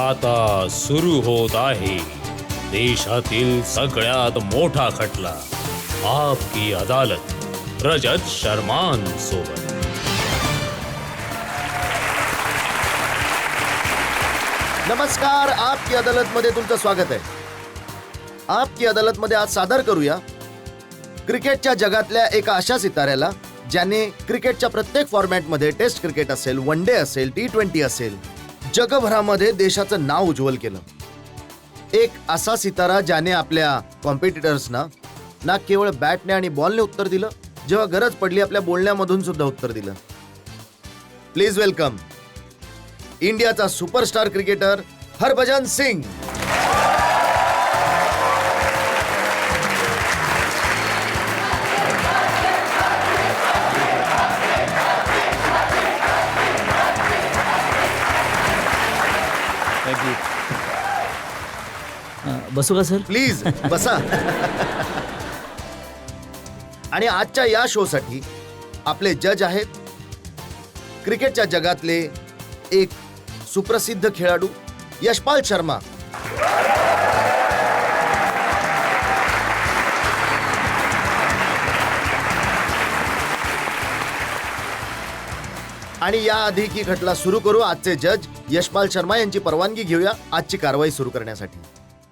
आता सुरू होत आहे देशातील सगळ्यात मोठा खटला, आपकी अदालत रजत शर्मान सोबत. नमस्कार, आपकी अदालत मध्ये तुमचं स्वागत आहे. आपकी अदालत मध्ये आज सादर करूया क्रिकेटच्या जगातल्या एका अशा सिताऱ्याला ज्याने क्रिकेटच्या प्रत्येक फॉर्मॅटमध्ये, टेस्ट क्रिकेट असेल, वन डे असेल, T20 असेल, जगभरामध्ये देशाचं नाव उज्ज्वल केलं. एक असा सितारा ज्याने आपल्या कॉम्पिटिटर्सना ना केवळ बॅटने आणि बॉलने उत्तर दिलं, जेव्हा गरज पडली आपल्या बोलण्यामधून सुद्धा उत्तर दिलं. प्लीज वेलकम इंडियाचा सुपरस्टार क्रिकेटर हरभजन सिंग. बसू का सर? प्लीज बसा. आणि आजच्या या शो साठी आपले जज आहेत क्रिकेटच्या जगातले एक सुप्रसिद्ध खेळाडू यशपाल शर्मा. आणि याआधी की खटला सुरू करू, आजचे जज यशपाल शर्मा यांची परवानगी घेऊया आजची कारवाई सुरू करण्यासाठी.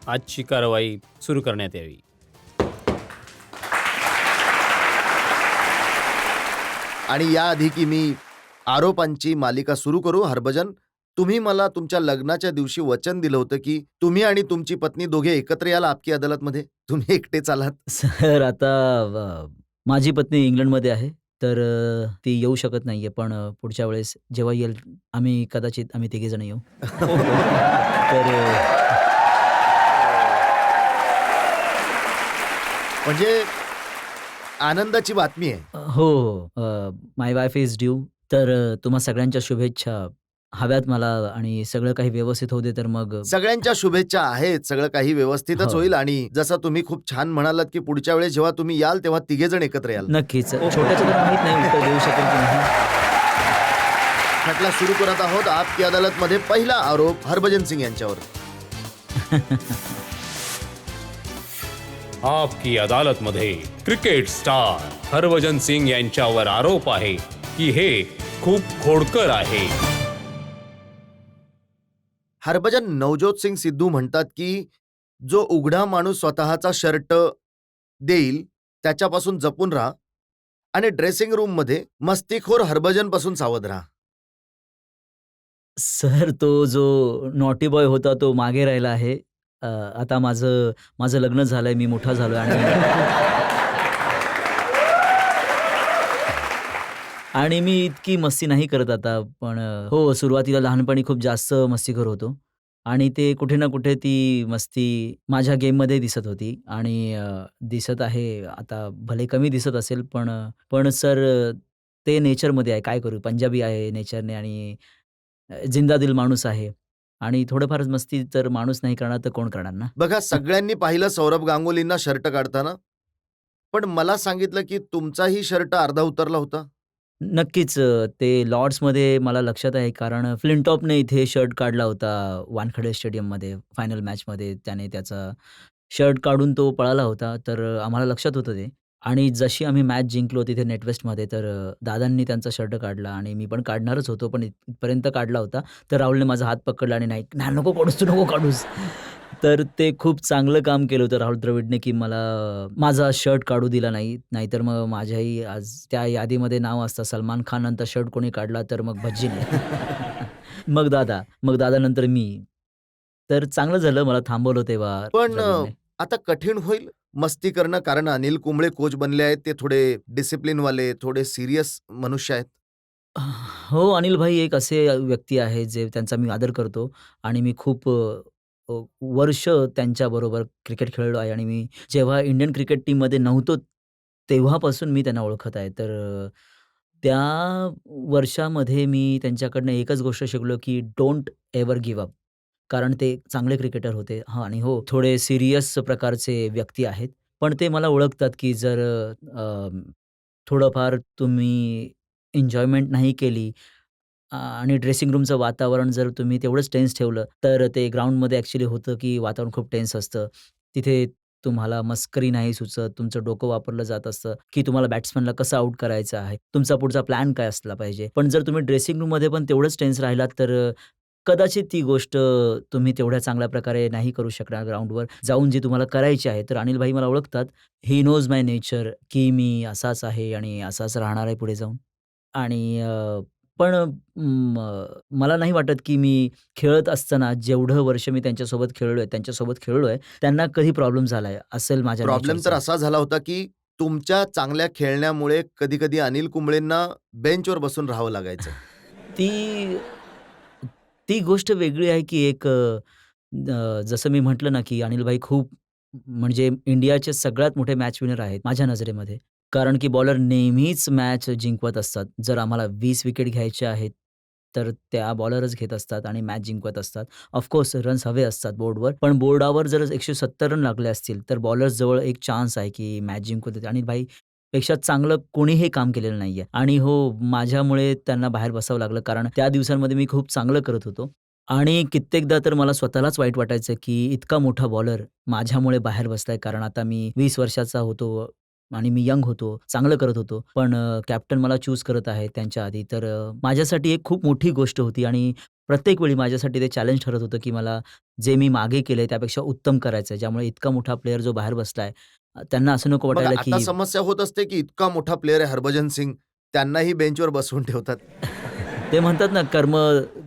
आजची कारवाई सुरू करण्यात यावी. आणि याआधी की मी आरोपांची मालिका सुरू करू, हरभजन, तुम्ही मला तुमच्या लग्नाच्या दिवशी वचन दिलं होतं की तुम्ही आणि तुमची पत्नी दोघे एकत्र याल आपकी अदालतमध्ये. तुम्ही एकटेच आलात. सर, आता माझी पत्नी इंग्लंडमध्ये आहे, तर ती येऊ शकत नाहीये. पण पुढच्या वेळेस जेव्हा येईल कदाचित आम्ही तिघेजण येऊ. तर म्हणजे आनंदाची बातमी आहे. हो, माय वाईफ इज ड्यू. तर तुम्हा सगळ्यांच्या शुभेच्छा हव्यात मला, आणि सगळं काही व्यवस्थित होऊ दे. तर मग सगळ्यांच्या शुभेच्छा आहेत, सगळं काही व्यवस्थितच हो. होईल. आणि जसं तुम्ही खूप छान म्हणालात की पुढच्या वेळेस जेव्हा तुम्ही याल तेव्हा तिघेजण एकत्र याल. नक्कीच. छोट्याचं तर माहीत नाही उत्तर देऊ शकेल की नाही. खटला सुरू करत आहोत. आपकी अदालत मध्ये पहिला आरोप हरभजन सिंग यांच्यावर. आपकी अदालत मध्ये क्रिकेट स्टार हरभजन सिंग यांच्यावर आरोप आहे की हे खूप खोडकर आहे. हरभजन, नवजोत सिंग सिद्धू म्हणतात की जो उघडा माणूस स्वतःचा शर्ट देईल त्याच्यापासून जपून राहा, आणि ड्रेसिंग रूम मध्ये मस्तीखोर हरभजन पासून सावध राहा. सर, तो जो नॉटी बॉय होता तो मागे राहिला आहे. आता माझं लग्न झालंय, मी मोठा झालोय, आणि मी इतकी मस्ती नाही करत आता. पण हो, सुरुवातीला लहानपणी खूप जास्त मस्तीखोर होतो, आणि ते कुठे ना कुठे ती मस्ती माझ्या गेममध्ये दिसत होती, आणि दिसत आहे. आता भले कमी दिसत असेल, पण सर, ते नेचरमध्ये आहे. काय करू, पंजाबी आहे नेचरने, आणि जिंदा दिल माणूस आहे, आणि थोडंफार मस्ती तर माणूस नाही करणार तर कोण करणार ना. बघा, सगळ्यांनी पाहिलं सौरभ गांगुलींना शर्ट काढताना, पण मला सांगितलं की तुमचाही शर्ट अर्धा उतरला होता. नक्कीच. ते लॉर्ड्समध्ये मला लक्षात आहे, कारण फ्लिंटॉपने इथे शर्ट काढला होता वानखेडे स्टेडियममध्ये. फायनल मॅचमध्ये त्याने त्याचा शर्ट काढून तो पळाला होता. तर आम्हाला लक्षात होतं ते. आणि जशी आम्ही मॅच जिंकलो तिथे नेटवेस्टमध्ये, तर दादांनी त्यांचा शर्ट काढला, आणि मी पण काढणारच होतो, पण इथपर्यंत काढला होता. तर राहुलने माझा हात पकडला आणि नाही, "नाही, नको काढूस, तू नको काढूस." तर ते खूप चांगलं काम केलं होतं राहुल द्रविडने, की मला माझा शर्ट काढू दिला नाही. नाहीतर मग माझ्याही आज त्या यादीमध्ये नाव असतं. सलमान खान नंतर शर्ट कोणी काढला तर मग भज्जी नाही. मग दादानंतर मी. तर चांगलं झालं मला थांबवलं तेव्हा पण द्रविडने. आता कठीण होईल मस्ती करणं, कारण अनिल कुंबळे कोच बनले आहेत. ते थोडे डिसिप्लिन वाले, थोडे सिरियस मनुष्य आहेत. हो, अनिल भाई एक असे व्यक्ती आहेत जे त्यांचा मी आदर करतो, आणि मी खूप अ, वर्ष त्यांच्याबरोबर क्रिकेट खेळलो आहे, आणि मी जेव्हा इंडियन क्रिकेट टीममध्ये नव्हतो, तेव्हापासून मी त्यांना ओळखत आहे. तर त्या वर्षामध्ये मी त्यांच्याकडनं एकच गोष्ट शिकलो, की डोंट एव्हर गिव्ह अप. कारण ते चांगले क्रिकेटर होते. हां, आणि हो, थोडे सीरियस प्रकारचे व्यक्ती आहेत. पण ते मला ओळखतात, की जर थोडंफार तुम्ही एन्जॉयमेंट नाही केली, आणि ड्रेसिंग रूमचं वातावरण जर तुम्ही तेवढंच टेन्स ठेवलं, तर ते ग्राउंडमध्ये ॲक्चुअली होतं, की वातावरण खूप टेन्स असतं. तिथे तुम्हाला मस्करी नाही सुचत. तुमचं डोकं वापरलं जात असतं, की तुम्हाला बॅट्समनला कसं आउट करायचं आहे. तुमचा पुढचा प्लॅन काय असला पाहिजे. पण जर तुम्ही ड्रेसिंग रूममध्ये पण तेवढंच टेन्स राहिलात, तर कदाचित ती गोष्ट तुम्ही तेवढ्या चांगल्या प्रकारे नाही करू शकणार ग्राउंडवर जाऊन जी तुम्हाला करायची आहे. तर अनिल भाई मला ओळखतात. ही नोज माय नेचर, की मी असाच आहे आणि असाच राहणार आहे पुढे जाऊन. आणि पण मला नाही वाटत, की मी खेळत असताना जेवढं वर्ष मी त्यांच्यासोबत खेळलोय, त्यांना कधी प्रॉब्लेम झालाय असेल माझ्या प्रॉब्लेम तर नेचरचा. असा झाला होता, की तुमच्या चांगल्या खेळण्यामुळे कधी-कधी अनिल कुंबळेंना बेंचवर बसून राहावं लागायचं. ती ती गोष्ट वेगळी आहे, की जसं मी म्हटलं ना, की अनिल भाई खूप म्हणजे इंडियाचे सगळ्यात मोठे मॅच विनर आहेत माझ्या नजरेमध्ये. कारण की बॉलर नेहमीच मॅच जिंकवत असतात. जर आम्हाला 20 विकेट घ्यायच्या आहेत, तर त्या बॉलरच घेत असतात आणि मॅच जिंकवत असतात. ऑफकोर्स रन्स हवे असतात बोर्डवर, पण बोर्डावर जर 170 रन लागले असतील, तर बॉलर्सजवळ एक चान्स आहे, की मॅच जिंकवत आहेत. अनिल भाई पेक्षा चांगलं कोणीही काम केलेलं नाहीये आणि हो, माझ्यामुळे त्यांना बाहेर बसावं लागलं. कारण त्या दिवसांमध्ये मी खूप चांगलं करत होतो आणि कित्येकदा तर मला स्वतःलाच वाईट वाटायचं, की इतका मोठा बॉलर माझ्यामुळे बाहेर बसलाय. कारण आता मी 20 वर्षाचा होतो आणि मी यंग होतो, चांगलं करत होतो. पण कॅप्टन मला चूज करत आहे त्यांच्या आधी. तर माझ्यासाठी एक खूप मोठी गोष्ट होती आणि प्रत्येक वेळी माझ्यासाठी ते चॅलेंज ठरत होतं, की मला जे मी मागे केलंय त्यापेक्षा उत्तम करायचंय. ज्यामुळे इतका मोठा प्लेयर जो बाहेर बसलाय, त्यांना असं नको मग वाटायला, आता की समस्या होत असते, की इतका मोठा प्लेयर आहे हरभजन सिंग, त्यांनाही बेंचवर बसवून ठेवतात. ते म्हणतात ना, कर्म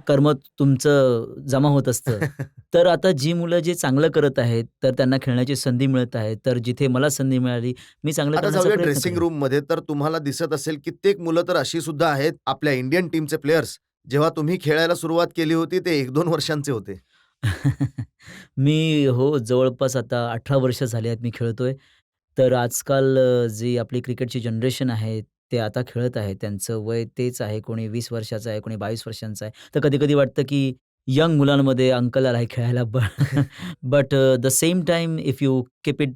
कर्म तुमचं जमा होत असतं. तर आता जी मुलं जे चांगलं करत आहेत, तर त्यांना खेळण्याची संधी मिळत आहे. तर जिथे मला संधी मिळाली, मी चांगलं आता करण्याचा जाऊया प्रयत्न ड्रेसिंग करेन. रूममध्ये, तर तुम्हाला दिसत असेल कित्येक मुलं तर अशी सुद्धा आहेत आपल्या इंडियन टीमचे प्लेयर्स, जेव्हा तुम्ही खेळायला सुरुवात केली होती ते 1-2 वर्षांचे होते. मी जवळपास आता 18 वर्ष झाली आहेत मी खेळतोय. तर आजकाल जी आपली क्रिकेटची जनरेशन आहे, ते आता खेळत आहे. त्यांचं वय तेच आहे. कोणी 20 वर्षाचं आहे, कोणी 22 वर्षांचं आहे. तर कधी-कधी वाटतं, की यंग मुलांमध्ये अंकल आलाय खेळायला. But the same time if you keep it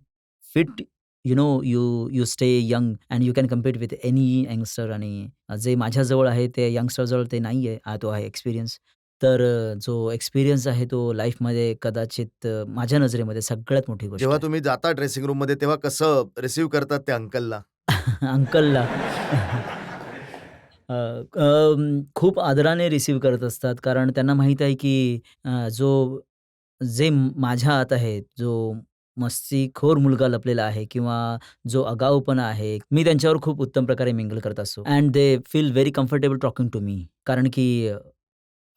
fit, you stay young and you can compete with any youngster. आणि जे माझ्याजवळ आहे, ते यंगस्टरजवळ ते नाही आहे. तो आहे एक्सपिरियन्स. तर जो एक्सपिरियन्स आहे तो लाईफमध्ये कदाचित माझ्या नजरेमध्ये सगळ्यात मोठी गोष्ट जेव्हा आहे. तुम्ही जाता ड्रेसिंग रूममध्ये तेव्हा कसं रिसीव्ह करतात त्या अंकलला? अंकलला खूप आदराने रिसीव्ह करत असतात. कारण त्यांना माहीत आहे की माझ्या आत आहे, जो मस्तीखोर मुलगा लपलेला आहे किंवा जो आगाऊपणा आहे, मी त्यांच्यावर खूप उत्तम प्रकारे मिंगल करत असतो. And they feel very comfortable talking to me. कारण की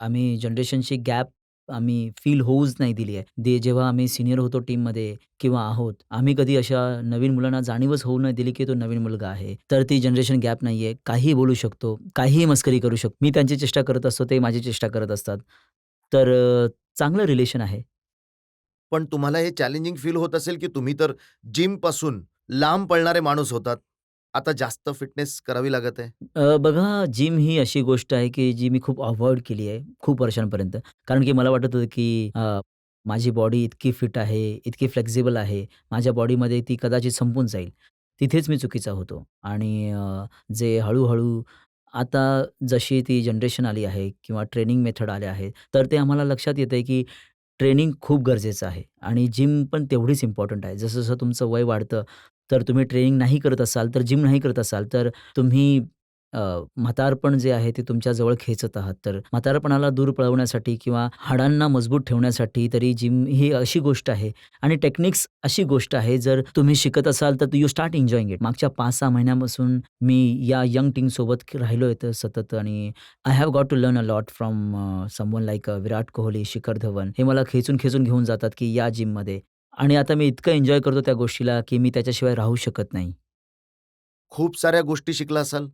आम्ही जनरेशनची गॅप आम्ही फील होऊच नाही दिली आहे. जेव्हा आम्ही सीनियर होतो टीममध्ये किंवा आहोत, आम्ही कधी अशा नवीन मुलांना जाणीवच होऊ नाही दिली, की तो नवीन मुलगा आहे. तर ती जनरेशन गॅप नाहीये. काहीही बोलू शकतो, काहीही मस्करी करू शकतो. मी त्यांची चेष्टा करत असतो, ते माझी चेष्टा करत असतात. तर चांगलं रिलेशन आहे. पण तुम्हाला हे चॅलेंजिंग फील होत असेल, की तुम्ही तर जिमपासून लांब पळणारे माणूस होतात. आता जास्त फिटनेस करावी लागत आहे. बघा, जिम ही अशी गोष्ट आहे, की जी मी खूप अव्हॉइड केली आहे खूप वर्षांपर्यंत. कारण की मला वाटत होतं, की माझी बॉडी इतकी फिट आहे, इतकी फ्लेक्सिबल आहे, माझ्या बॉडीमध्ये ती कदाचित संपून जाईल. तिथेच मी चुकीचा होतो आणि जे हळू आता जशी ती जनरेशन आली आहे किंवा ट्रेनिंग मेथड आल्या आहेत, तर ते आम्हाला लक्षात येतंय, की ट्रेनिंग खूप गरजेचं आहे आणि जिम पण तेवढीच इम्पॉर्टंट आहे. जसं-जसं तुमचं वय वाढतं, तर तुम्ही ट्रेनिंग नाही करत असाल, तर जिम नाही करत असाल, तर तुम्ही म्हातारपण जे आहे ते तुमच्या जवळ खेचत आहात. तर म्हातारपणाला दूर पळवण्यासाठी किंवा हाडांना मजबूत ठेवण्यासाठी तरी जिम ही अशी गोष्ट आहे आणि टेक्निक्स अशी गोष्ट आहे, जर तुम्ही शिकत असाल तर यू स्टार्ट एन्जॉयिंग इट. मागच्या 5-6 महिन्यापासून मी या यंग टीमसोबत राहिलोय तर सतत आणि I have got to learn a lot from someone like Virat Kohli, Shikhar Dhawan. हे मला खेचून घेऊन जातात, की या जिममध्ये आणि आता मी इतकं एन्जॉय करतो त्या गोष्टीला, की मी त्याच्याशिवाय राहू शकत नाही. खूप साऱ्या गोष्टी शिकला असाल.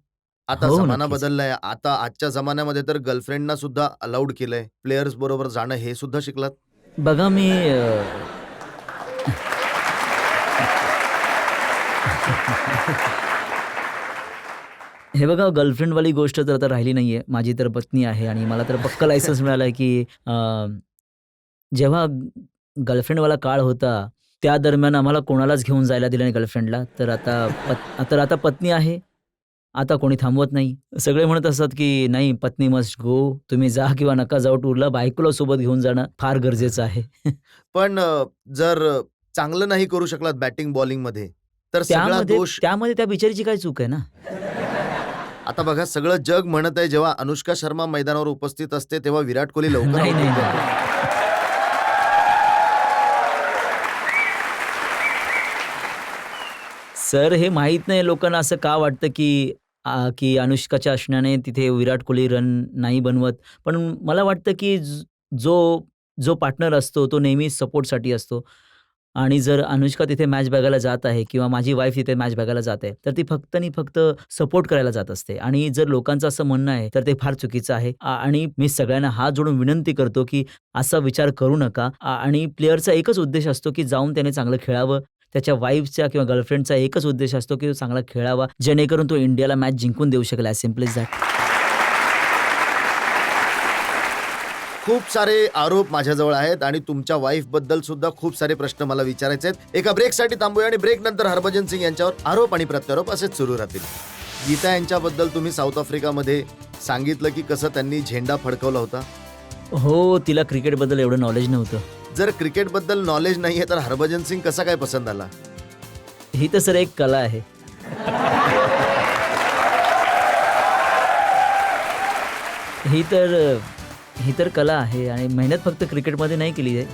आता हो, जमाना नक्कीच. बदललाय. आता आजच्या जमान्यामध्ये तर गर्लफ्रेंडना सुद्धा अलाउड केलंय. प्लेयर्स बरोबर जाणं हे सुद्धा शिकलात? बघा मी हे बघा, गर्लफ्रेंडवाली गोष्ट तर आता राहिली नाहीये. माझी तर पत्नी आहे आणि मला तर पक्का लायसन्स मिळालाय, की जेव्हा गर्लफ्रेंडवाला काळ होता, त्या दरम्यान आम्हाला कोणालाच घेऊन जायला दिलं नाही गर्लफ्रेंडला. तर आता पत्नी आहे. आता कोणी थांबवत नाही. सगळे म्हणत असतात, की "नाही, पत्नी मस्ट गो. तुम्ही जा किंवा नका जाऊ टूरला. बायकोला सोबत घेऊन जाणं फार गरजेचं आहे." पण जर चांगलं नाही करू शकलात बॅटिंग बॉलिंगमध्ये, तर सगळा त्यामध्ये दोष त्यामध्ये त्या बिचारीची काय चूक आहे ना? आता बघा सगळं जग म्हणत आहे जेव्हा अनुष्का शर्मा मैदानावर उपस्थित असते तेव्हा विराट कोहली लवकर नाही, out नाही, होऊन नाही. जातो. सर, हे माहीत नाही लोकांना असं का वाटतं, की अनुष्काच्या असण्याने तिथे विराट कोहली रन नाही बनवत. पण मला वाटतं, की जो जो पार्टनर असतो तो नेहमी सपोर्टसाठी असतो आणि जर अनुष्का तिथे मॅच बघायला जात आहे किंवा माझी वाईफ तिथे मॅच बघायला जात आहे, तर ती फक्त आणि फक्त सपोर्ट करायला जात असते आणि जर लोकांचं असं म्हणणं आहे, तर ते फार चुकीचं आहे. आणि मी सगळ्यांना हात जोडून विनंती करतो, की असा विचार करू नका. आणि प्लेयरचा एकच उद्देश असतो, की जाऊन त्याने चांगलं खेळावं. त्याच्या वाईफचा किंवा गर्लफ्रेंडचा एकच उद्देश असतो, की तो चांगला खेळावा, जेणेकरून तो इंडियाला मॅच जिंकून देऊ शकेल. As simple as that. खूप सारे आरोप माझ्याजवळ आहेत आणि तुमच्या वाईफ बद्दल सुद्धा खूप सारे प्रश्न मला विचारायचे आहेत. एका ब्रेकसाठी थांबूया आणि ब्रेक नंतर हरभजन सिंग यांच्यावर आरोप आणि प्रत्यारोप असेच सुरू राहतील. गीता यांच्याबद्दल तुम्ही साऊथ आफ्रिकामध्ये सांगितलं की कसं त्यांनी झेंडा फडकवला होता. हो, तिला क्रिकेटबद्दल एवढं नॉलेज नव्हतं. जर क्रिकेटबद्दल नॉलेज नाहीये तर हरभजन सिंग कसा काय पसंत आला. ही तर सर एक कला आहे. ही तर कला आहे आणि मेहनत फक्त क्रिकेटमध्ये नाही केली आहे.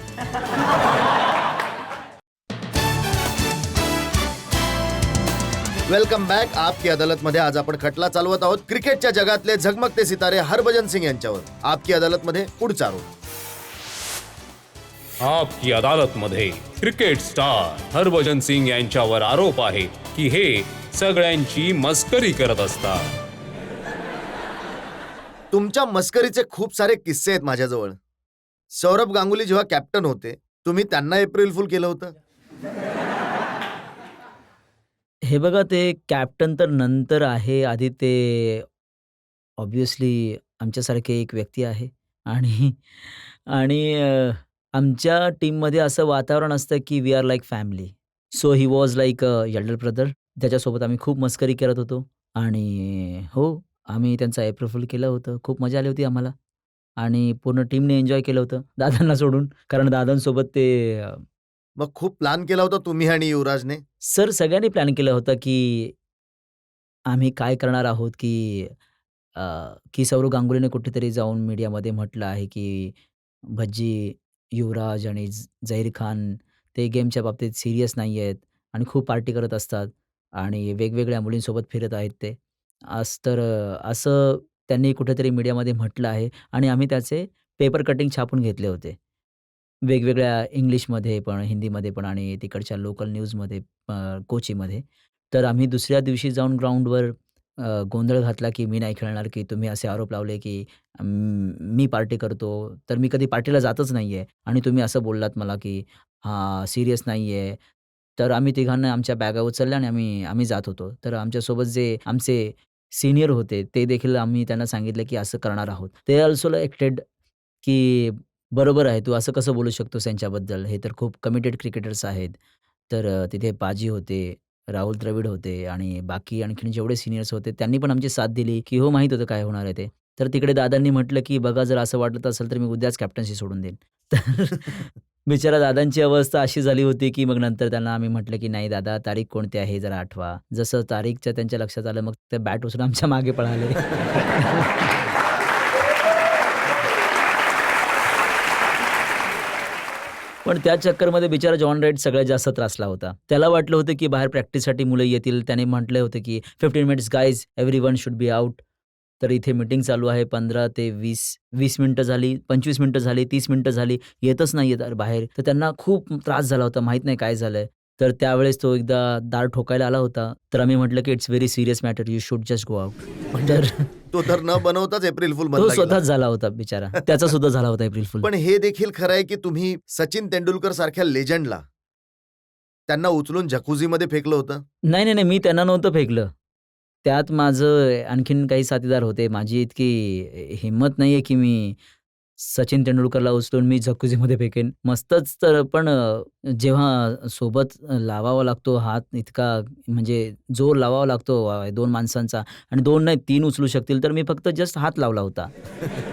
Welcome back. आपकी अदालतमध्ये आज आपण खटला चालवत आहोत क्रिकेटच्या जगातले झगमगते सितारे हरभजन सिंग यांच्यावर. आपकी अदालतमध्ये पुढचा आरोप. आपकी अदालतमध्ये क्रिकेट स्टार हरभजन सिंग यांच्यावर आरोप आहे की हे सगळ्यांची मस्करी करत असतात. तुमच्या मस्करीचे खूप सारे किस्से आहेत माझ्याजवळ. सौरभ गांगुली जेव्हा कॅप्टन होते तुम्ही त्यांना एप्रिल फुल केलं होतं. हे बघा, ते कॅप्टन तर नंतर आहे. आधी ते ऑब्व्हियसली आमच्यासारखे एक व्यक्ती आहे आणि आणि आमच्या टीममध्ये असं वातावरण असतं, की we are like family. So he was like elder brother. त्याच्यासोबत आम्ही खूप मस्करी करत होतो आणि हो, आम्ही त्यांचं एप्रिल फूल केलं होतं. खूप मजा आली होती आम्हाला आणि पूर्ण टीमने एन्जॉय केलं होतं, दादांना सोडून. कारण दादांसोबत ते मग खूप प्लॅन केला होता तुम्ही आणि युवराजने. सर सगळ्यांनी प्लॅन केलं होतं, की आम्ही काय करणार आहोत, की सौरव गांगुलीने कुठेतरी जाऊन मीडियामध्ये म्हटलं आहे, की भज्जी, युवराज आणि झहीर खान ते गेमच्या बाबतीत सीरियस नाही आहेत आणि खूप पार्टी करत असतात आणि वेगवेगळ्या मुलींसोबत फिरत आहेत ते. असं त्यांनी कुठेतरी मीडियामध्ये म्हटलं आहे आणि आम्ही त्याचे पेपर कटिंग छापून घेतले होते. वेगवेगळ्या इंग्लिशमध्ये पण, हिंदीमध्ये पण आणि तिकडच्या लोकल न्यूजमध्ये, कोचीमध्ये. तर आम्ही दुसऱ्या दिवशी जाऊन ग्राउंडवर गोंधळ घातला, की मी नाही खेळणार, की तुम्ही असे आरोप लावले, की मी पार्टी करतो. तर मी कधी पार्टीला जातच नाहीये आणि तुम्ही असं बोललात मला, की हां, सीरियस नाहीये. तर आम्ही तिघांनी आमच्या बॅगा उचलल्या आणि आम्ही आम्ही जात होतो. तर आमच्यासोबत जे आमचे सीनियर होते, ते देखील आम्ही त्यांना सांगितलं, की असं करणार आहोत. ते अल्सो एक्टेड, की बरोबर आहे, तू असं कसं बोलू शकतोस यांच्याबद्दल? हे तर खूप कमिटेड क्रिकेटर्स आहेत. तर तिथे पाजी होते, राहुल द्रविड होते आणि बाकी आणखीन जेवढे सीनियर्स होते त्यांनी पण आमची साथ दिली, की हो माहीत होतं काय होणार आहे ते. तर तिकडे दादांनी म्हटलं, की "बघा जर असं वाटत असेल तर मी उद्याच कॅप्टन्सी सोडून देईन." तर बिचारा दादांची अवस्था अशी झाली होती, की मग नंतर त्यांना आम्ही म्हटलं, की "नाही दादा, तारीख कोणती आहे जरा आठवा." जसं तारीखचं त्यांच्या लक्षात आलं, मग ते बॅट उचलून आमच्या मागे पळाले. पण त्या चक्करमध्ये बिचारा जॉन राईट सगळ्यात जास्त त्रासला होता. त्याला वाटलं होतं, की बाहेर प्रॅक्टिससाठी मुलं येतील. त्याने म्हटलं होतं, की "15 minutes guys, everyone should be out." तर इथे मीटिंग चालू आहे. 15 ते 20 मिनिटं झाली, 25 मिनिटं झाली, 30 मिनिटं झाली. येतच नाहीये बाहेर. तर त्यांना खूप त्रास झाला होता. माहीत नाही काय झालंय. तर त्यावेळेस तो एकदा दार ठोकायला आला होता. तर आम्ही म्हटलं, की "it's very serious matter. You should just go out." म्हणजे तर तो तर न बनवताच एप्रिल फुल तो बनला गेला. स्वतःच झाला होता बिचारा. त्याचा सुद्धा झाला होता एप्रिल फूल. पण हे देखील खरं आहे की तुम्ही सचिन तेंडुलकर सारख्या लेजंडला त्यांना उचलून जकुझीमध्ये फेकलं होतं. नाही, नाही, नाही. मी त्यांना नव्हतं फेकलं. त्यात माझं आणखीन काही साथीदार होते. माझी इतकी हिंमत नाहीये, की मी सचिन तेंडुलकरला उचलून मी जकुझीमध्ये फेकेन. मस्तच तर पण जेव्हा सोबत लावावा लागतो हात इतका म्हणजे जोर लावावा लागतो 2 माणसांचा आणि 2 नाही 3 उचलू शकतील, तर मी फक्त जस्ट हात लावला होता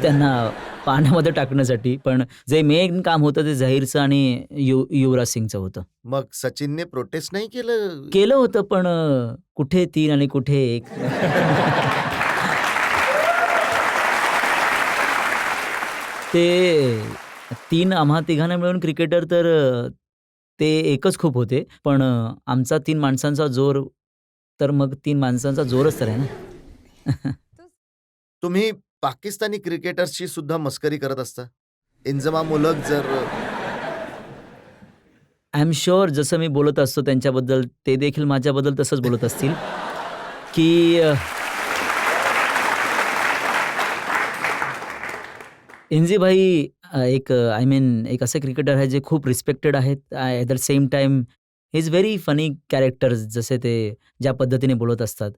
त्यांना पाण्यामध्ये टाकण्यासाठी. पण जे मेन काम होतं ते झहीरचं आणि युवराज सिंगचं होतं. मग सचिनने प्रोटेस्ट नाही केलं? केलं होतं पण कुठे 3 आणि कुठे 1. ते 3 आम्हा तिघांना मिळून क्रिकेटर तर ते एकच खूप होते. पण आमचा 3 माणसांचा जोर, तर मग 3 माणसांचा जोरच तर आहे ना. तुम्ही पाकिस्तानी क्रिकेटर्सची सुद्धा मस्करी करत असता? इंजमाम उलग जर आय एम शुअर जसं मी बोलत असतो त्यांच्याबद्दल, ते देखील माझ्याबद्दल तसंच बोलत असतील, की इंजी भाई एक आय मीन एक असे क्रिकेटर आहे जे खूप रिस्पेक्टेड आहेत. At the same time he is very funny characters. जसे ते ज्या पद्धतीने बोलत असतात.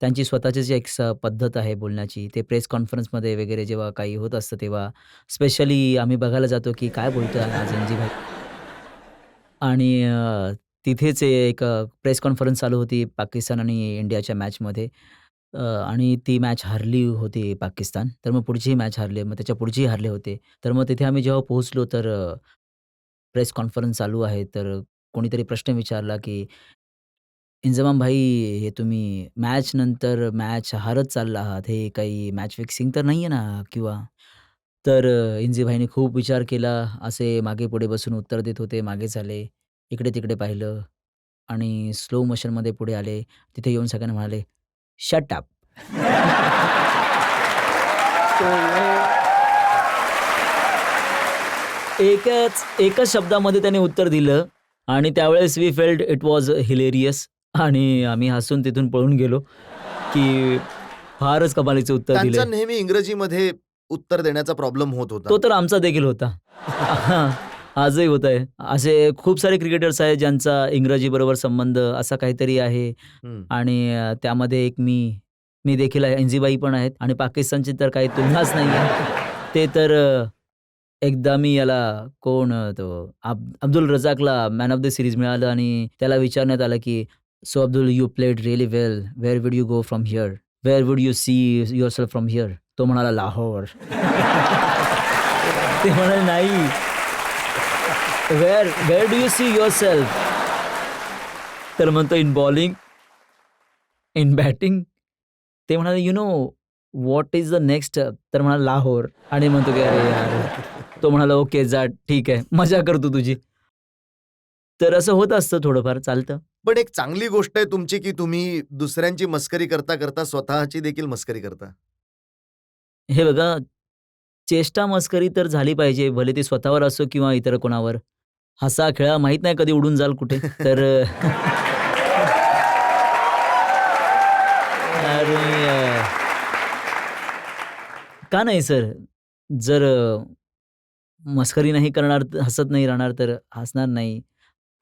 त्यांची स्वतःची जी एक पद्धत आहे बोलण्याची. ते प्रेस कॉन्फरन्समध्ये वगैरे जेव्हा काही होत असतं तेव्हा स्पेशली आम्ही बघायला जातो, की काय बोलतोय आज इंजी भाई. आणि तिथेच एक प्रेस कॉन्फरन्स चालू होती पाकिस्तान आणि इंडियाच्या मॅचमध्ये. आणि ती मॅच हारली होती पाकिस्तान. तर मग पुढचीही मॅच हारली. मग त्याच्या पुढचीही हारले होते. तर मग तिथे आम्ही जेव्हा पोहोचलो तर प्रेस कॉन्फरन्स चालू आहे. तर कोणीतरी प्रश्न विचारला, की "इंजमाम भाई, हे तुम्ही मॅच नंतर मॅच हारत चालला आहात. हे काही मॅच फिक्सिंग तर नाहीये ना किंवा?" तर इंजी भाईने खूप विचार केला. असे मागे-पुढे बसून उत्तर देत होते. मागे झाले, इकडे-तिकडे पाहिलं आणि स्लो मोशनमध्ये पुढे आले. तिथे येऊन सगळ्यांना म्हणाले, "शट अप." एकच शब्दामध्ये त्याने उत्तर दिलं आणि त्यावेळेस we felt it was hilarious आणि आम्ही हसून तिथून पळून गेलो, की फारच कमालीचं उत्तर त्यांचा दिलंय. नेहमी इंग्रजीमध्ये उत्तर देण्याचा प्रॉब्लेम होत होता. तो तर आमचा देखील होता. हां, आजही होत आहे. असे खूप सारे क्रिकेटर्स आहेत ज्यांचा इंग्रजीबरोबर संबंध असा काहीतरी आहे हं. आणि त्यामध्ये एक मी देखील आहे. इंजीबाई पण आहेत आणि पाकिस्तानची तर काही तुलनाच नाही आहे. ते तर एकदा मी याला कोण तो अब्दुल रजाकला मॅन ऑफ द सीरीज मिळालं आणि त्याला विचारण्यात आलं, की "so Abdul, you played really well. Where would you go from here? Where would you see yourself from here?" तो म्हणाला, "लाहोर." ते म्हणाले, "नाही. Where do you see yourself?" तर म्हणतो, "इन बॉलिंग, इन बॅटिंग." ते म्हणाले, "you know what is the next?" तर म्हणाला, "लाहोर." आणि म्हणतो, की "अरे यार." तो म्हणाला, "ओके, जा ठीक आहे. मजा कर तू तुझी." तर असं होत असतं थोडंफार चालतं. पण एक चांगली गोष्ट आहे तुमची, की तुम्ही दुसऱ्यांची मस्करी करता स्वतःची देखील मस्करी करता. हे बघा, चेष्टा मस्करी तर झाली पाहिजे, भले ती स्वतःवर असो किंवा इतर कोणावर. हसा खेळा माहीत नाही कधी उडून जाल कुठे. तर आणि का नाही सर? जर मस्करी नाही करणार, हसत नाही राहणार तर हसणार नाही.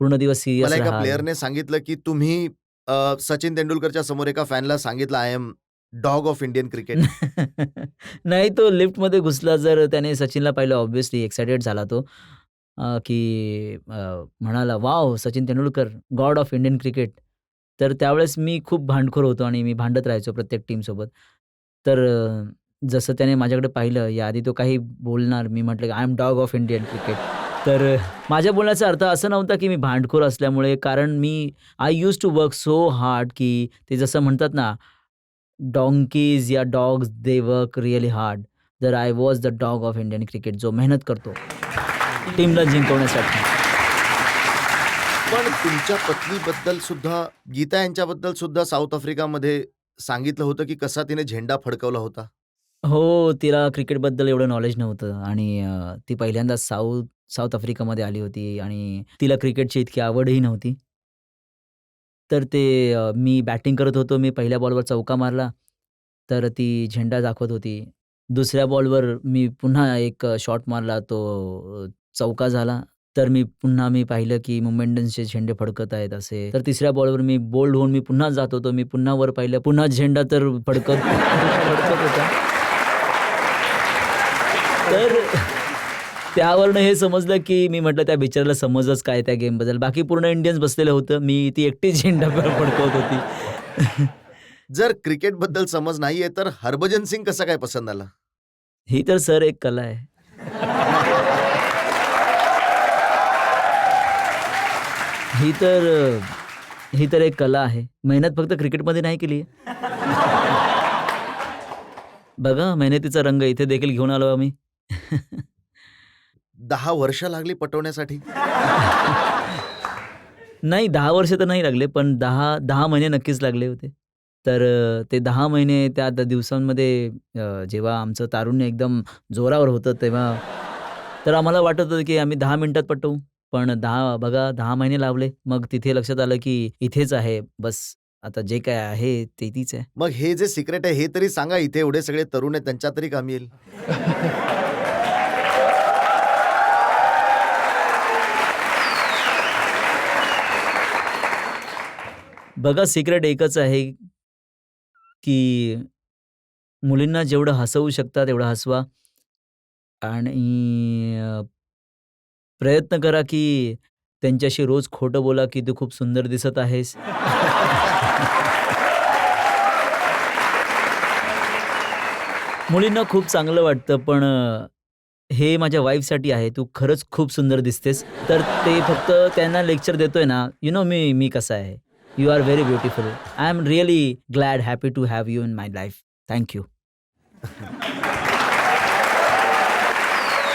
पूर्ण दिवस सीरियस मला एका राहाल. प्लेयरने सांगितलं, की तुम्ही सचिन तेंडुलकरच्या समोर एका फॅनला सांगितलं, "I am dog of Indian cricket." नाही तो लिफ्टमध्ये घुसला जर त्याने सचिनला पाहिलं ऑब्व्हियसली एक्साइटेड झाला तो. म्हणाला, "wow! Sachin Tendulkar, God of Indian cricket." तर त्यावेळेस मी खूप भांडखोर होतो आणि मी भांडत राहायचो प्रत्येक टीमसोबत. तर जसं त्याने माझ्याकडे पाहिलं, याआधी तो काही बोलणार, मी म्हटलं, "I am dog of Indian cricket." तर माझ्या बोलण्याचा अर्थ असा नव्हता, की मी भांडखोर असल्यामुळे कारण I used to work so hard, की ते जसं म्हणतात ना, डॉन्कीज या dogs they work really hard. तर I was the dog of Indian cricket जो मेहनत करतो टीमला जिंकवण्यासाठी. पण तुमच्या पत्नीबद्दल सुद्धा, गीता यांच्याबद्दल सुद्धा साऊथ आफ्रिकामध्ये सांगितलं होतं, की कसा तिने झेंडा फडकवला होता. हो, तिला क्रिकेटबद्दल एवढं नॉलेज नव्हतं आणि ती पहिल्यांदाच साऊथ आफ्रिकामध्ये आली होती आणि तिला क्रिकेटची इतकी आवडही नव्हती. तर मी बॅटिंग करत होतो. मी पहिल्या बॉलवर चौका मारला, तर ती झेंडा दाखवत होती. दुसऱ्या बॉलवर मी पुन्हा एक शॉट मारला, तो चौका झाला. तर मी पाहिलं, की मुंबई इंडियन्सचे झेंडे फडकत आहेत असे. तर तिसऱ्या बॉलवर मी बोल्ड होऊन मी पुन्हा जात होतो. मी पुन्हा वर पाहिलं, पुन्हा झेंडा तर फडकत फडकत होता. तर त्यावरनं हे समजलं, की मी म्हटलं त्या बिचाऱ्याला समजच काय त्या गेमबद्दल. बाकी पूर्ण इंडियन्स बसलेलं होतं. मी ती एकटीच झेंडा फडकवत होती. जर क्रिकेट बद्दल समज नाहीये तर हरभजन सिंग कसा काय पसंत आला? ही तर सर एक कला आहे. ही तर एक कला आहे. मेहनत फक्त क्रिकेटमध्ये नाही केली आहे. बघा मेहनतीचा रंग इथे देखील घेऊन आलो आम्ही. 10 वर्ष लागली पटवण्यासाठी. नाही 10 वर्ष तर नाही लागले, पण 10 महिने नक्कीच लागले होते. तर ते 10 महिने त्या दिवसांमध्ये जेव्हा आमचं तारुण्य एकदम जोरावर होतं तेव्हा तर आम्हाला वाटत होतं, की आम्ही 10 मिनिटात पटवू. पण 10 महिने लावले. मग तिथे लक्षात आलं, की इथेच आहे बस आता जे काय आहे ते तीच आहे. मग हे जे सिक्रेट आहे हे तरी सांगा, इथे एवढे सगळे तरुण आहेत त्यांच्या तरी कामी येईल. बघा सिक्रेट एकच आहे, की मुलींना जेवढं हसवू शकता तेवढं हसवा आणि प्रयत्न करा, की त्यांच्याशी रोज खोटं बोला, की तू खूप सुंदर दिसत आहेस. मुलींना खूप चांगलं वाटतं, पण हे माझ्या वाईफसाठी आहे. तू खरंच खूप सुंदर दिसतेस. तर ते फक्त त्यांना लेक्चर देतोय ना, यू नो मी कसा आहे. You are very beautiful. I am really glad, happy to have you in my life. Thank you.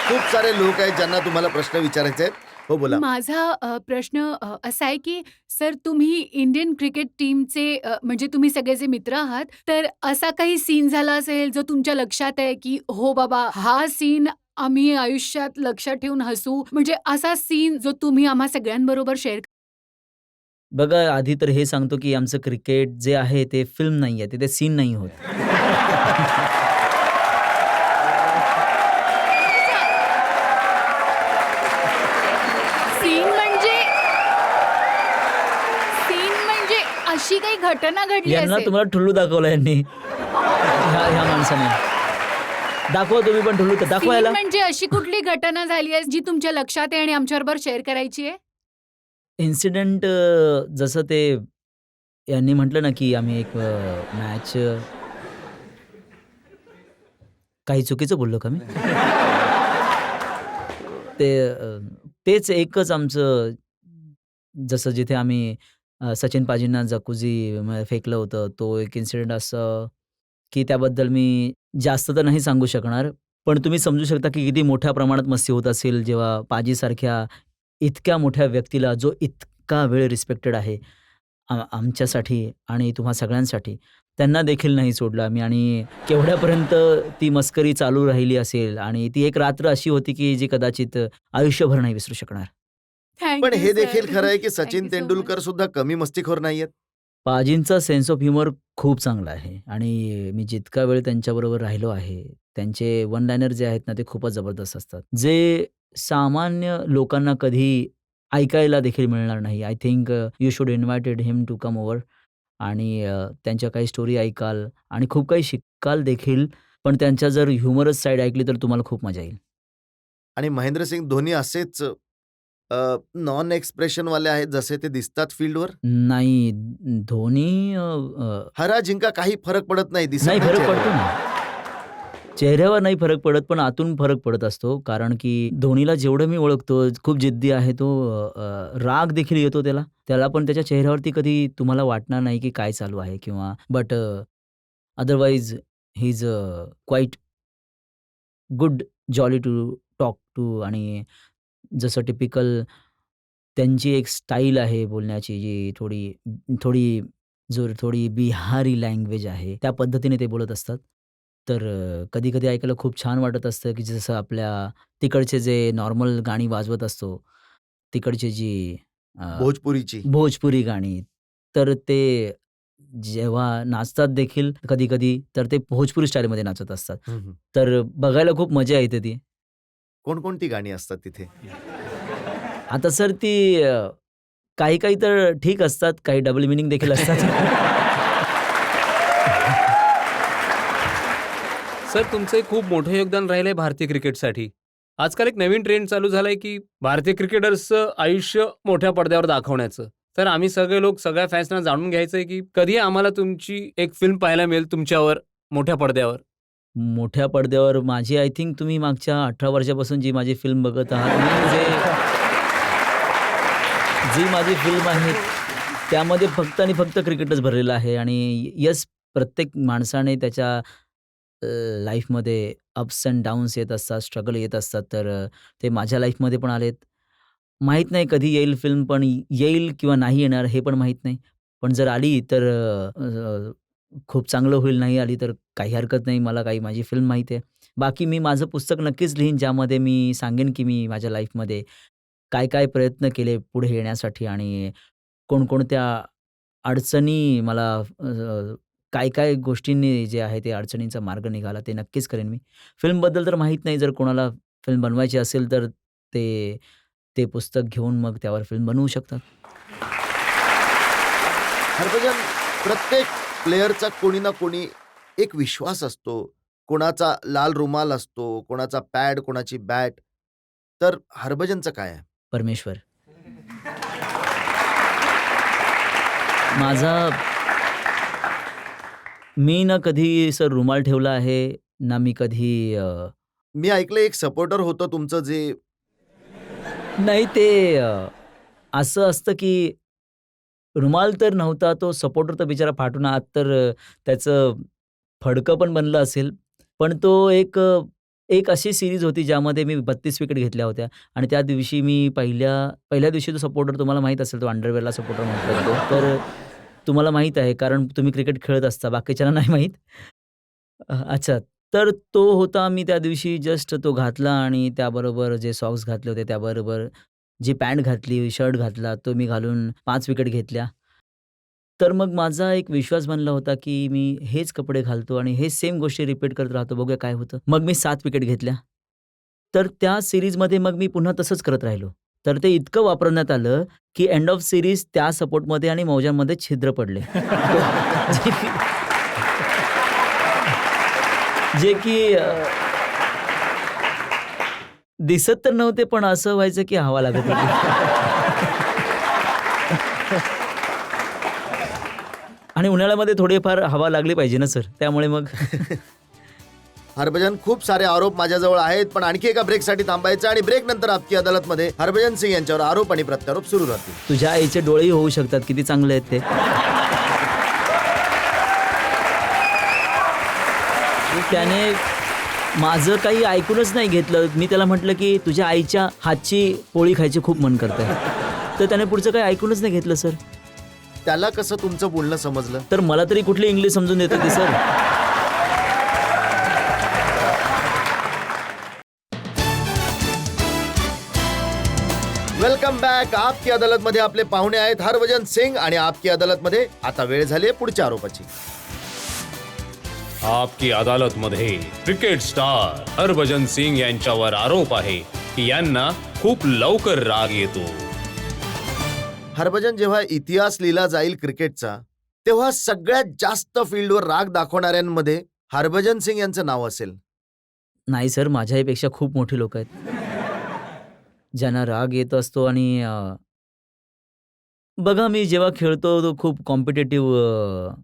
खूप सारे लोक आहेत ज्यांना तुम्हाला प्रश्न विचारायचे आहेत. हो बोला. माझा प्रश्न असा आहे की सर तुम्ही इंडियन क्रिकेट टीमचे म्हणजे तुम्ही सगळे जे मित्र आहात, तर असा काही सीन झाला असेल जो तुमच्या लक्षात आहे की हो बाबा हा सीन आम्ही आयुष्यात लक्षात ठेवून हसू, म्हणजे असा सीन जो तुम्ही आम्हा सगळ्यांबरोबर शेअर. बघा आधी तर हे सांगतो, की आमचं क्रिकेट जे आहे ते फिल्म नाही आहे. ते सीन नाही होत. सीन म्हणजे अशी काही घटना घडली यांना असेल. तुम्हाला ठुल्लू दाखवला यांनी. ह्या माणसाने. दाखवा तुम्ही पण ठुल्लू दाखवा सीन याला. म्हणजे अशी कुठली घटना झाली आहे जी तुमच्या लक्षात आहे आणि आमच्याबरोबर शेअर करायची आहे? इन्सिडेंट जसं ते यांनी म्हटलं ना, की आम्ही एक मॅच काही चुकीचं बोललो का मी? तेच एकच आमचं जसं जिथे आम्ही सचिन पाजींना जकुझी फेकलं होतं, तो एक इन्सिडेंट असं, की त्याबद्दल मी जास्त तर नाही सांगू शकणार. पण तुम्ही समजू शकता, की किती मोठ्या प्रमाणात मस्ती होत असेल, जेव्हा पाजीसारख्या इतक्या मोठ्या व्यक्तीला, जो इतका वेळ रिस्पेक्टेड आहे आमच्यासाठी आणि तुम्हा सगळ्यांसाठी, त्यांना देखील नाही सोडलं आम्ही आणि केवढ्यापर्यंत ती मस्करी चालू राहिली असेल आणि ती एक रात्र अशी होती, की जी कदाचित आयुष्यभर नाही विसरू शकणार. Thank पण you, हे sir. देखील खरं आहे की Thank you Sachin so Tendulkar much. सुद्धा कमी मस्तीखोर नाहीयेत. पाजींचा सेन्स ऑफ ह्युमर खूप चांगला आहे आणि मी जितका वेळ त्यांच्याबरोबर राहिलो आहे, त्यांचे वन लाइनर जे आहेत ना, ते खूपच जबरदस्त असतात. जे सामान्य लोकांना कधी ऐकायला देखील मिळणार नाही. I think you should invited him to come over आणि त्यांच्या काही स्टोरी ऐकाल आणि खूप काही शिकाल देखील. पण त्यांच्या जर ह्युमरस साइड ऐकली तर तुम्हाला खूप मजा येईल. आणि महेंद्रसिंग धोनी असेच नॉन एक्सप्रेशन वाले आहेत जसे ते दिसतात फील्डवर. नाही, धोनी हरा जिंका काही फरक पडत नाही. दिसत नाही, नाही फरक चेहऱ्यावर. पडतो ना. चेहऱ्यावर नाही फरक पडत, पण आतून फरक पडत असतो. कारण की धोनीला जेवढं मी ओळखतो, खूप जिद्दी आहे तो. राग देखील येतो त्याला. त्याला पण त्याच्या चेहऱ्यावरती कधी तुम्हाला वाटणार नाही की काय चालू आहे किंवा but otherwise he is quite good, jolly to talk to आणि जसं टिपिकल त्यांची एक स्टाईल आहे बोलण्याची, जी थोडी थोडी बिहारी लँग्वेज आहे. त्या पद्धतीने ते बोलत असतात. तर कधी-कधी ऐकायला खूप छान वाटत असतं, की जसं आपल्या तिकडचे जे नॉर्मल गाणी वाजवत असतो, तिकडची जी भोजपुरीची. भोजपुरी गाणी, तर ते जेव्हा नाचतात देखील कधी-कधी, तर ते भोजपुरी स्टाईलमध्ये नाचत असतात. हं, हं. तर बघायला खूप मजा येते ती. कोणकोणती गाणी असतात तिथे? आता सर ती काही-काही तर ठीक असतात, काही डबल मीनिंग देखील असतात. सर तुमचं एक खूप मोठं योगदान राहिलंय भारतीय क्रिकेटसाठी. आजकाल एक नवीन ट्रेंड चालू झालाय की भारतीय क्रिकेटर्सचं आयुष्य मोठ्या पडद्यावर दाखवण्याचं. तर आम्ही सगळे लोक सगळ्या फॅन्सना जाणून घ्यायचंय की कधी आम्हाला तुमची एक फिल्म पाहायला मिळेल तुमच्यावर मोठ्या पडद्यावर. मोठ्या पडद्यावर माझी आय थिंक तुम्ही मागच्या 18 वर्षापासून जी माझी फिल्म बघत आहात, जी माझी फिल्म आहे त्यामध्ये फक्त आणि फक्त क्रिकेटच भरलेलं आहे. आणि येस, प्रत्येक माणसाने त्याच्या लाईफमध्ये अप्स अँड डाऊन्स येत असतात, स्ट्रगल येत असतात. तर ते माझ्या लाईफमध्ये पण आलेत. माहीत नाही कधी येईल फिल्म, पण येईल किंवा नाही येणार हे पण माहीत नाही. पण जर आली तर खूप चांगलं होईल, नाही आली तर काही हरकत नाही. मला काही माझी फिल्म माहिती आहे. बाकी मी माझं पुस्तक नक्कीच लिहीन, ज्यामध्ये मी सांगेन की मी माझ्या लाईफमध्ये काय-काय प्रयत्न केले पुढे येण्यासाठी आणि कोणकोणत्या अडचणी मला काय-काय गोष्टींनी जे आहे ते अडचणींचा मार्ग निघाला, ते नक्कीच करेन मी. फिल्मबद्दल तर माहीत नाही. जर कोणाला फिल्म बनवायची असेल तर ते ते पुस्तक घेऊन मग त्यावर फिल्म बनवू शकतात. हरभजन, प्रत्येक प्लेयरचा कोणी ना कोणी एक विश्वास असतो. कोणाचा लाल रुमाल असतो, कोणाचा पॅड, कोणाची बॅट. तर हरभजनचं काय आहे? परमेश्वर. माझा मी ना कधी सर रुमाल ठेवला आहे, ना मी कधी मी ऐकलं एक सपोर्टर होतं तुमचं जे नाही ते असं असतं की रुमाल तर नव्हता, तो सपोर्टर तर बिचारा फाटून आत तर त्याचं फडकं पण बनलं असेल. पण तो एक अशी सीरीज होती ज्यामध्ये मी 32 विकेट घेतल्या होत्या आणि त्या दिवशी मी पहिल्या दिवशी तो सपोर्टर तुम्हाला माहीत असेल, तो अंडरवेअरला सपोर्टर म्हटला जातो. तर तुम्हाला माहीत आहे कारण तुम्ही क्रिकेट खेळत असता, बाकीच्यांना नाही माहीत. अच्छा. तर तो होता. मी त्या दिवशी जस्ट तो घातला आणि त्याबरोबर जे सॉक्स घातले होते, त्याबरोबर जी पॅन्ट घातली, शर्ट घातला, तो मी घालून 5 विकेट घेतल्या. तर मग माझा एक विश्वास बनला होता, की मी हेच कपडे घालतो आणि हेच सेम गोष्टी रिपीट करत राहतो, बघूया काय होतं. मग मी 7 विकेट घेतल्या. तर त्या सीरीजमध्ये मग मी पुन्हा तसंच करत राहिलो. तर ते इतकं वापरण्यात आलं, की एंड ऑफ सीरीज त्या सपोर्टमध्ये आणि मौजांमध्ये छिद्र पडले. जे की जे की दिसत तर नव्हते, पण असं व्हायचं की हवा लागत होती. आणि उन्हाळ्यामध्ये थोडीफार हवा लागली पाहिजे ना सर, त्यामुळे मग हरभजन, खूप सारे आरोप माझ्याजवळ आहेत, पण आणखी एका ब्रेकसाठी थांबायचं आणि ब्रेक नंतर आपकी अदालतमध्ये हरभजन सिंग यांच्यावर आरोप आणि प्रत्यारोप सुरू राहतील. तुझ्या आईचे डोळेही होऊ शकतात, किती चांगले आहेत ते. त्याने माझं काही ऐकूनच नाही घेतलं. मी त्याला म्हटलं की तुझ्या आईच्या हातची पोळी खायची खूप मन करतंय. तर त्याने पुढचं काही ऐकूनच नाही घेतलं सर. त्याला कसं तुमचं बोलणं समजलं? तर मला तरी कुठली इंग्लिश समजून येते ते सर. Welcome back. आपकी अदालत मध्ये आपले पाहुणे आहेत हरभजन सिंग आणि आपकी अदालत मध्ये आता वेळ झाली आहे पुढच्या आरोपाची. आपकी अदालतमध्ये क्रिकेट स्टार हरभजन सिंग यांच्यावर आरोप आहे की यांना खूप लवकर राग येतो. हरभजन, जेव्हा इतिहास लिहिला जाईल क्रिकेटचा, तेव्हा सगळ्यात जास्त फील्डवर राग दाखवणाऱ्यांमध्ये हरभजन सिंग यांचं नाव असेल. नाही सर, माझ्यापेक्षा खूप मोठी लोक आहेत ज्यांना राग येत असतो. आणि बघा, मी जेव्हा खेळतो तो खूप कॉम्पिटेटिव्ह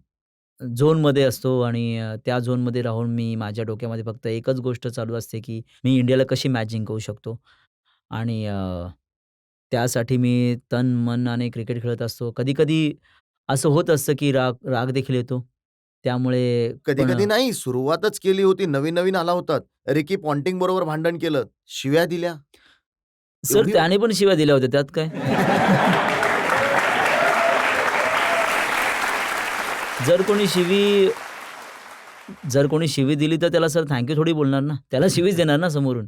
झोनमध्ये असतो आणि त्या झोनमध्ये राहून मी माझ्या डोक्यामध्ये फक्त एकच गोष्ट चालू असते की मी इंडियाला कशी मॅच जिंकवू शकतो. आणि त्यासाठी मी तन मनाने क्रिकेट खेळत असतो. कधी-कधी असं होत असतं की राग राग देखील येतो. त्यामुळे कधी पण कधी नाही, सुरुवातच केली होती, नवीन नवीन आला होतात, रिकी पॉन्टिंग बरोबर भांडण केलं, शिव्या दिल्या. सर एवढी- त्याने पण शिव्या दिल्या होत्या, त्यात काय? जर कोणी शिवी दिली तर त्याला सर थँक यू थोडी बोलणार ना. त्याला शिवीच देणार ना समोरून.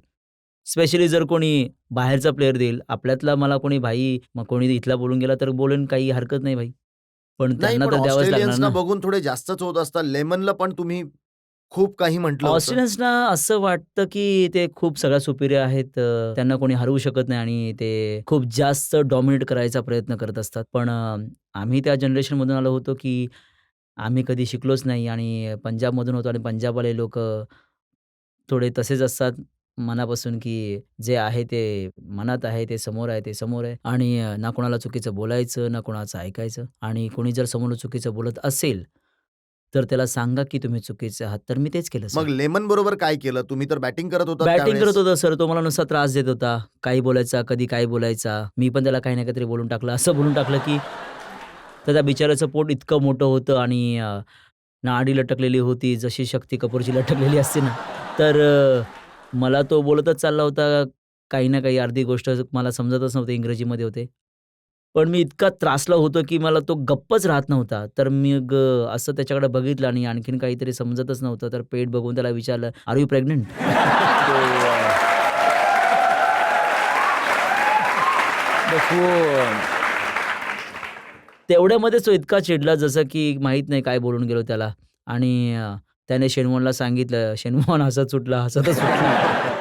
स्पेशली जर कोणी बाहेरचा प्लेयर देईल. आपल्यातला मला कोणी भाई मग कोणी इथला बोलून गेला तर बोलेन, काही हरकत नाही भाई. पण नाही, त्यांना पण तर द्यावंच लागणार ऑस्ट्रेलियन्सना ना. बघून थोडे जास्तच होत असतात. लेमनला पण तुम्ही खूप काही म्हटलं होतं. ऑस्ट्रेलियन्सना असं वाटतं की ते खूप सगळ्यात सुपिरियर आहेत. त्यांना कोणी हरवू शकत नाही आणि ते खूप जास्त डॉमिनेट करायचा प्रयत्न करत असतात. पण आम्ही त्या जनरेशनमधून आलो होतो की आम्ही कधी शिकलोच नाही आणि पंजाबमधून होतो आणि पंजाबवाले लोकं थोडे तसेच असतात मनापासून, की जे आहे ते मनात आहे, ते समोर आहे, ते समोर आहे आणि ना कोणाला चुकीचं बोलायचं, ना कोणाचं ऐकायचं आणि कोणी जर समोरून चुकीचं बोलत असेल, तर त्याला सांगा, की तुम्ही चुकीचे आहात. तर मी तेच केलं सर. मग लेमन बरोबर काय केलं? तुम्ही तर बॅटिंग करत होतात बॅटिंग त्यावेळेस. करत होता सर, तो मला नुसता त्रास देत होता. काही बोलायचा, कधी काही बोलायचा. मी पण त्याला काही ना काहीतरी बोलून टाकलं. असं बोलून टाकलं, की तर त्या बिचाऱ्याचं पोट इतकं मोठं होतं आणि नाडी लटकलेली होती, जशी शक्ती कपूरची लटकलेली असते ना. तर मला तो बोलतच चालला होता. काही ना काही अर्धी गोष्ट मला समजतच नव्हती, इंग्रजीमध्ये होते. पण मी इतका त्रासला होतो, की मला तो गप्पच राहत नव्हता. तर मग असं त्याच्याकडे बघितलं आणि आणखीन काहीतरी समजतच नव्हतं. तर पेट बघून त्याला विचारलं, "आर यू प्रेग्नंट?" तेवढ्यामध्येच तो इतका चिडला जसं की माहीत नाही काय बोलून गेलो त्याला आणि त्याने शेनवॉनला सांगितलं. शेनवॉन हसत सुटला, हसतच सुटला.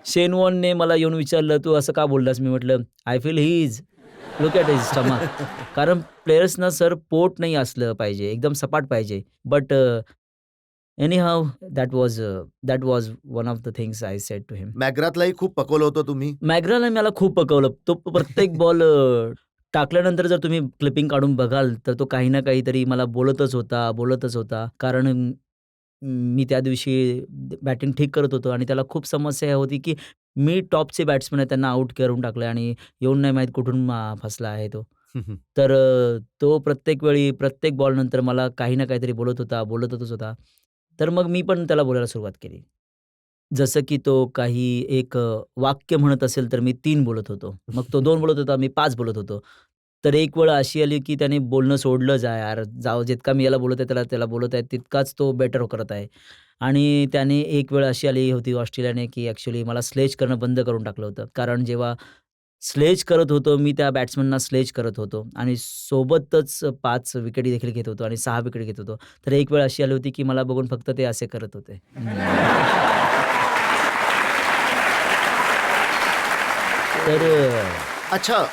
शेनवॉनने मला येऊन विचारलं, "तू असं का बोललास?" मी म्हटलं, "I feel he is look at his stomach." कारण प्लेयर्सना सर पोट नाही असलं पाहिजे, एकदम सपाट पाहिजे. But anyhow that was one of the things I said to him. मॅग्राथलाही खूप पकवलं होतं तुम्ही. मॅग्राने मला खूप पकवलं. तो प्रत्येक बॉल टाकल्यानंतर जर तुम्ही क्लिपिंग काढून बघाल, तर तो काही ना काहीतरी मला बोलतच होता, बोलतच होता. कारण मी त्या दिवशी बॅटिंग ठीक करत होतो आणि त्याला खूप समस्या होती, की मी टॉपचे बॅट्समन आहे, त्यांना आउट करून टाकलं आणि येऊन नाही माहीत कुठून फसला आहे तो. तर तो प्रत्येक वेळी, प्रत्येक बॉलनंतर मला काही ना काहीतरी बोलत होता, बोलतच होता. तर मग मी पण त्याला बोलायला सुरुवात केली. जसं की तो काही एक वाक्य म्हणत असेल, तर मी 3 बोलत होतो. मग तो 2 बोलत होता, मी 5 बोलत होतो. तर एक वेळ अशी आली, की त्याने बोलणं सोडलं यार, जाऊ जितका मी याला बोलत आहे, त्याला त्याला बोलत आहे, तितकाच तो बेटर करत आहे. आणि त्याने एक वेळ अशी आली होती ऑस्ट्रेलियाने, की ॲक्चुअली मला स्लेज करणं बंद करून टाकलं होतं. कारण जेव्हा स्लेज करत होतो, मी त्या बॅट्समनना स्लेज करत होतो आणि सोबतच 5 विकेटी देखील घेत होतो आणि 6 विकेट घेत होतो. तर एक वेळ अशी आली होती, की मला बघून फक्त ते असे करत होते. तर अच्छा,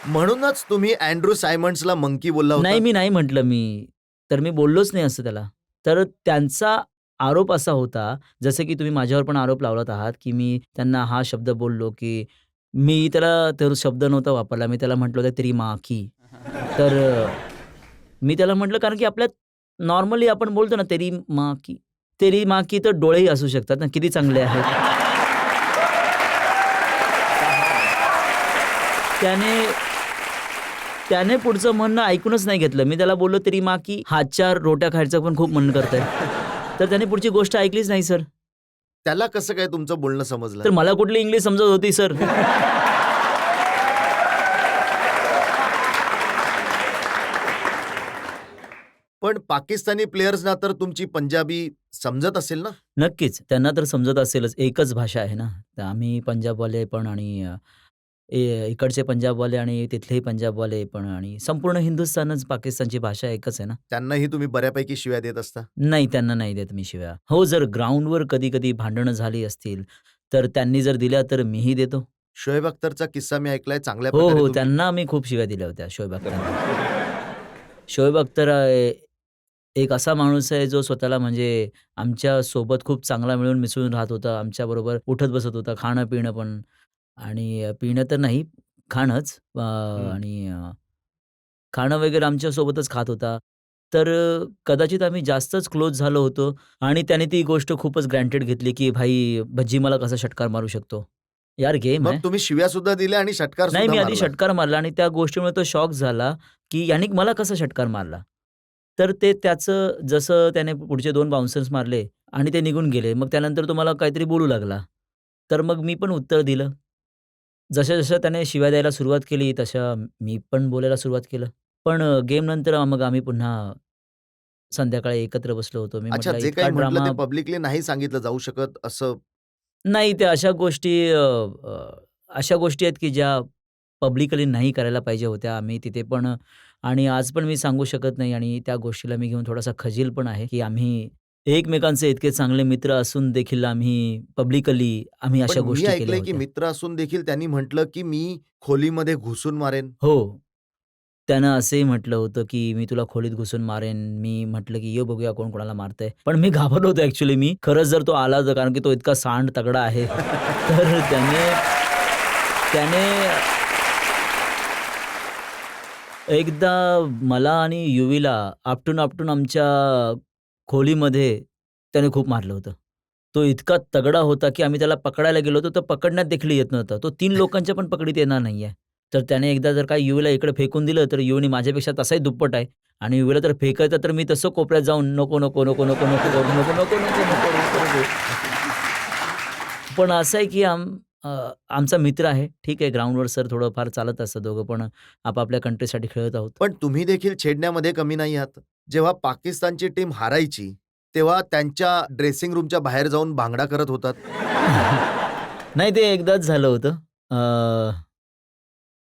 म्हणूनच तुम्ही अँड्रू सायमंड्सला मंकी बोलला होता. नाही, मी नाही म्हटलं मी. तर मी बोललोच नाही असं त्याला. तर त्यांचा आरोप असा होता, जसं की तुम्ही माझ्यावर पण आरोप लावत आहात, की मी त्यांना हा शब्द बोललो, की मी त्याला तो शब्द नव्हता वापरला. मी त्याला म्हटलं होतं, "तेरी माँ की." तर मी त्याला म्हटलं कारण की आपल्यात नॉर्मली आपण बोलतो ना, "तेरी माँ की." तेरी माँ की तर डोळेही असू शकतात ना, किती चांगले आहेत. त्याने त्याने पुढचं म्हणणं ऐकूनच नाही घेतलं. मी त्याला बोललो, "तेरी माँ की." हातच्या रोट्या खायचं पण खूप मन करतंय. तर त्याने पुढची गोष्ट ऐकलीच नाही सर. त्याला कसं काय तुमचं बोलणं समजलं? तर मला कुठली इंग्लिश समजत होती सर. पण पाकिस्तानी प्लेयर्सना तर तुमची पंजाबी समजत असेल ना? नक्कीच. त्यांना तर समजत असेलच. एकच भाषा आहे ना. तर आम्ही पंजाबवाले पण आणि इकडचे पंजाबवाले आणि तिथलेही पंजाबवाले पण आणि संपूर्ण हिंदुस्थानच पाकिस्तानची भाषा एकच आहे ना. त्यांनाही तुम्ही बऱ्यापैकी शिव्या देत असता. नाही, त्यांना नाही देत मी शिव्या. हो, जर ग्राउंडवर कधी-कधी भांडणं झाली असतील, तर त्यांनी जर दिल्या तर मीही देतो. शोएब अख्तरचा किस्सा मी ऐकलाय चांगल्या हो, प्रकारे हो. तुम्ही. त्यांना मी खूप शिव्या दिल्या होत्या शोएब अख्तरला. शोएब अख्तर एक असा माणूस आहे जो स्वतःला म्हणजे आमच्या सोबत खूप चांगला मिळून मिसळून राहत होता. आमच्याबरोबर उठत बसत होता. खाणं-पिणं पण आणि पिणं तर नाही, खाणंच हं. आणि खाणं वगैरे आमच्यासोबतच खात होता. तर कदाचित आम्ही जास्तच क्लोज झालो होतो आणि त्याने ती गोष्ट खूपच ग्रँटेड घेतली, की भाई भज्जी मला कसा षटकार मारू शकतो? यार गेम मग आहे. तुम्ही शिव्या सुद्धा दिल्या आणि षटकार नाही, सुद्धा मी आधी मारला. षटकार मारला आणि त्या गोष्टीमुळे तो शॉक झाला, की याने मला कसा षटकार मारला? तर ते त्याचं जसं त्याने पुढचे 2 बाउन्सर्स मारले आणि ते निघून गेले. मग त्यानंतर तो मला काहीतरी बोलू लागला. तर मग मी पण उत्तर दिलं. जसं-जसं त्याने शिव्या द्यायला सुरुवात केली, तशा मी पण बोलायला सुरुवात केलं. पण गेमनंतर मग आम्ही पुन्हा संध्याकाळी एकत्र बसलो होतो. मी अच्छा, म्हटलं, जे काही "इतका म्हटलं ड्रामा." ते पब्लिकली नाही सांगितलं जाऊ शकत असं. नाही, त्या अशा गोष्टी अशा गोष्टी आहेत की ज्या पब्लिकली नाही करायला पाहिजे होत्या. आम्ही तिथे पण आणि आज पण मी सांगू शकत नाही आणि त्या गोष्टीला मी घेऊन थोडासा खजील पण आहे, की आम्ही एकमेकांचे इतके चांगले मित्र असून देखील आम्ही पण अशा मी गोष्टी केल्या ऐकलंय की होत्या. मित्र असून देखील त्यांनी म्हटलं की मी खोलीमध्ये घुसून मारेन. हो. त्यानं असंही म्हटलं होतं, की "मी तुला खोलीत घुसून मारेन." मी म्हटलं, की "ये बघूया कोण कोणाला मारतंय." पण मी घाबरलो होतो ॲक्चुअली मी. खरंच जर तो आला तर कारण की तो इतका सांड तगडा आहे. तर त्याने त्याने एकदा मला आणि युवीला आपटून आमच्या खोलीमध्ये त्याने खूप मारलं होतं. तो इतका तगडा होता, की आम्ही त्याला पकडायला गेलो होतो, तर पकडण्यात देखील येत नव्हता. तो 3 लोकांच्या पण पकडीत येणार नाहीये. तर त्याने एकदा जर काही युवीला इकडे फेकून दिलं, तर युवीने माझ्यापेक्षा तसाही दुप्पट आहे आणि युवीला तर फेकायचं तर मी तसं कोपऱ्यात जाऊन नको, नको, नको, नको, नको, नको, नको, नको, नको, नको, नको, नको. पण असं आहे, की आमचा मित्र आहे. ठीक आहे, ग्राउंडवर सर थोडंफार चालत असतं. दोघं पण आपापल्या कंट्रीसाठी खेळत आहोत. पण तुम्ही देखील छेडण्यामध्ये कमी नाही आहात. जेव्हा पाकिस्तानची टीम हारायची, तेव्हा त्यांच्या ड्रेसिंग रूमच्या बाहेर जाऊन भांगडा करत होतात. नाही, ते एकदाच झालं होतं.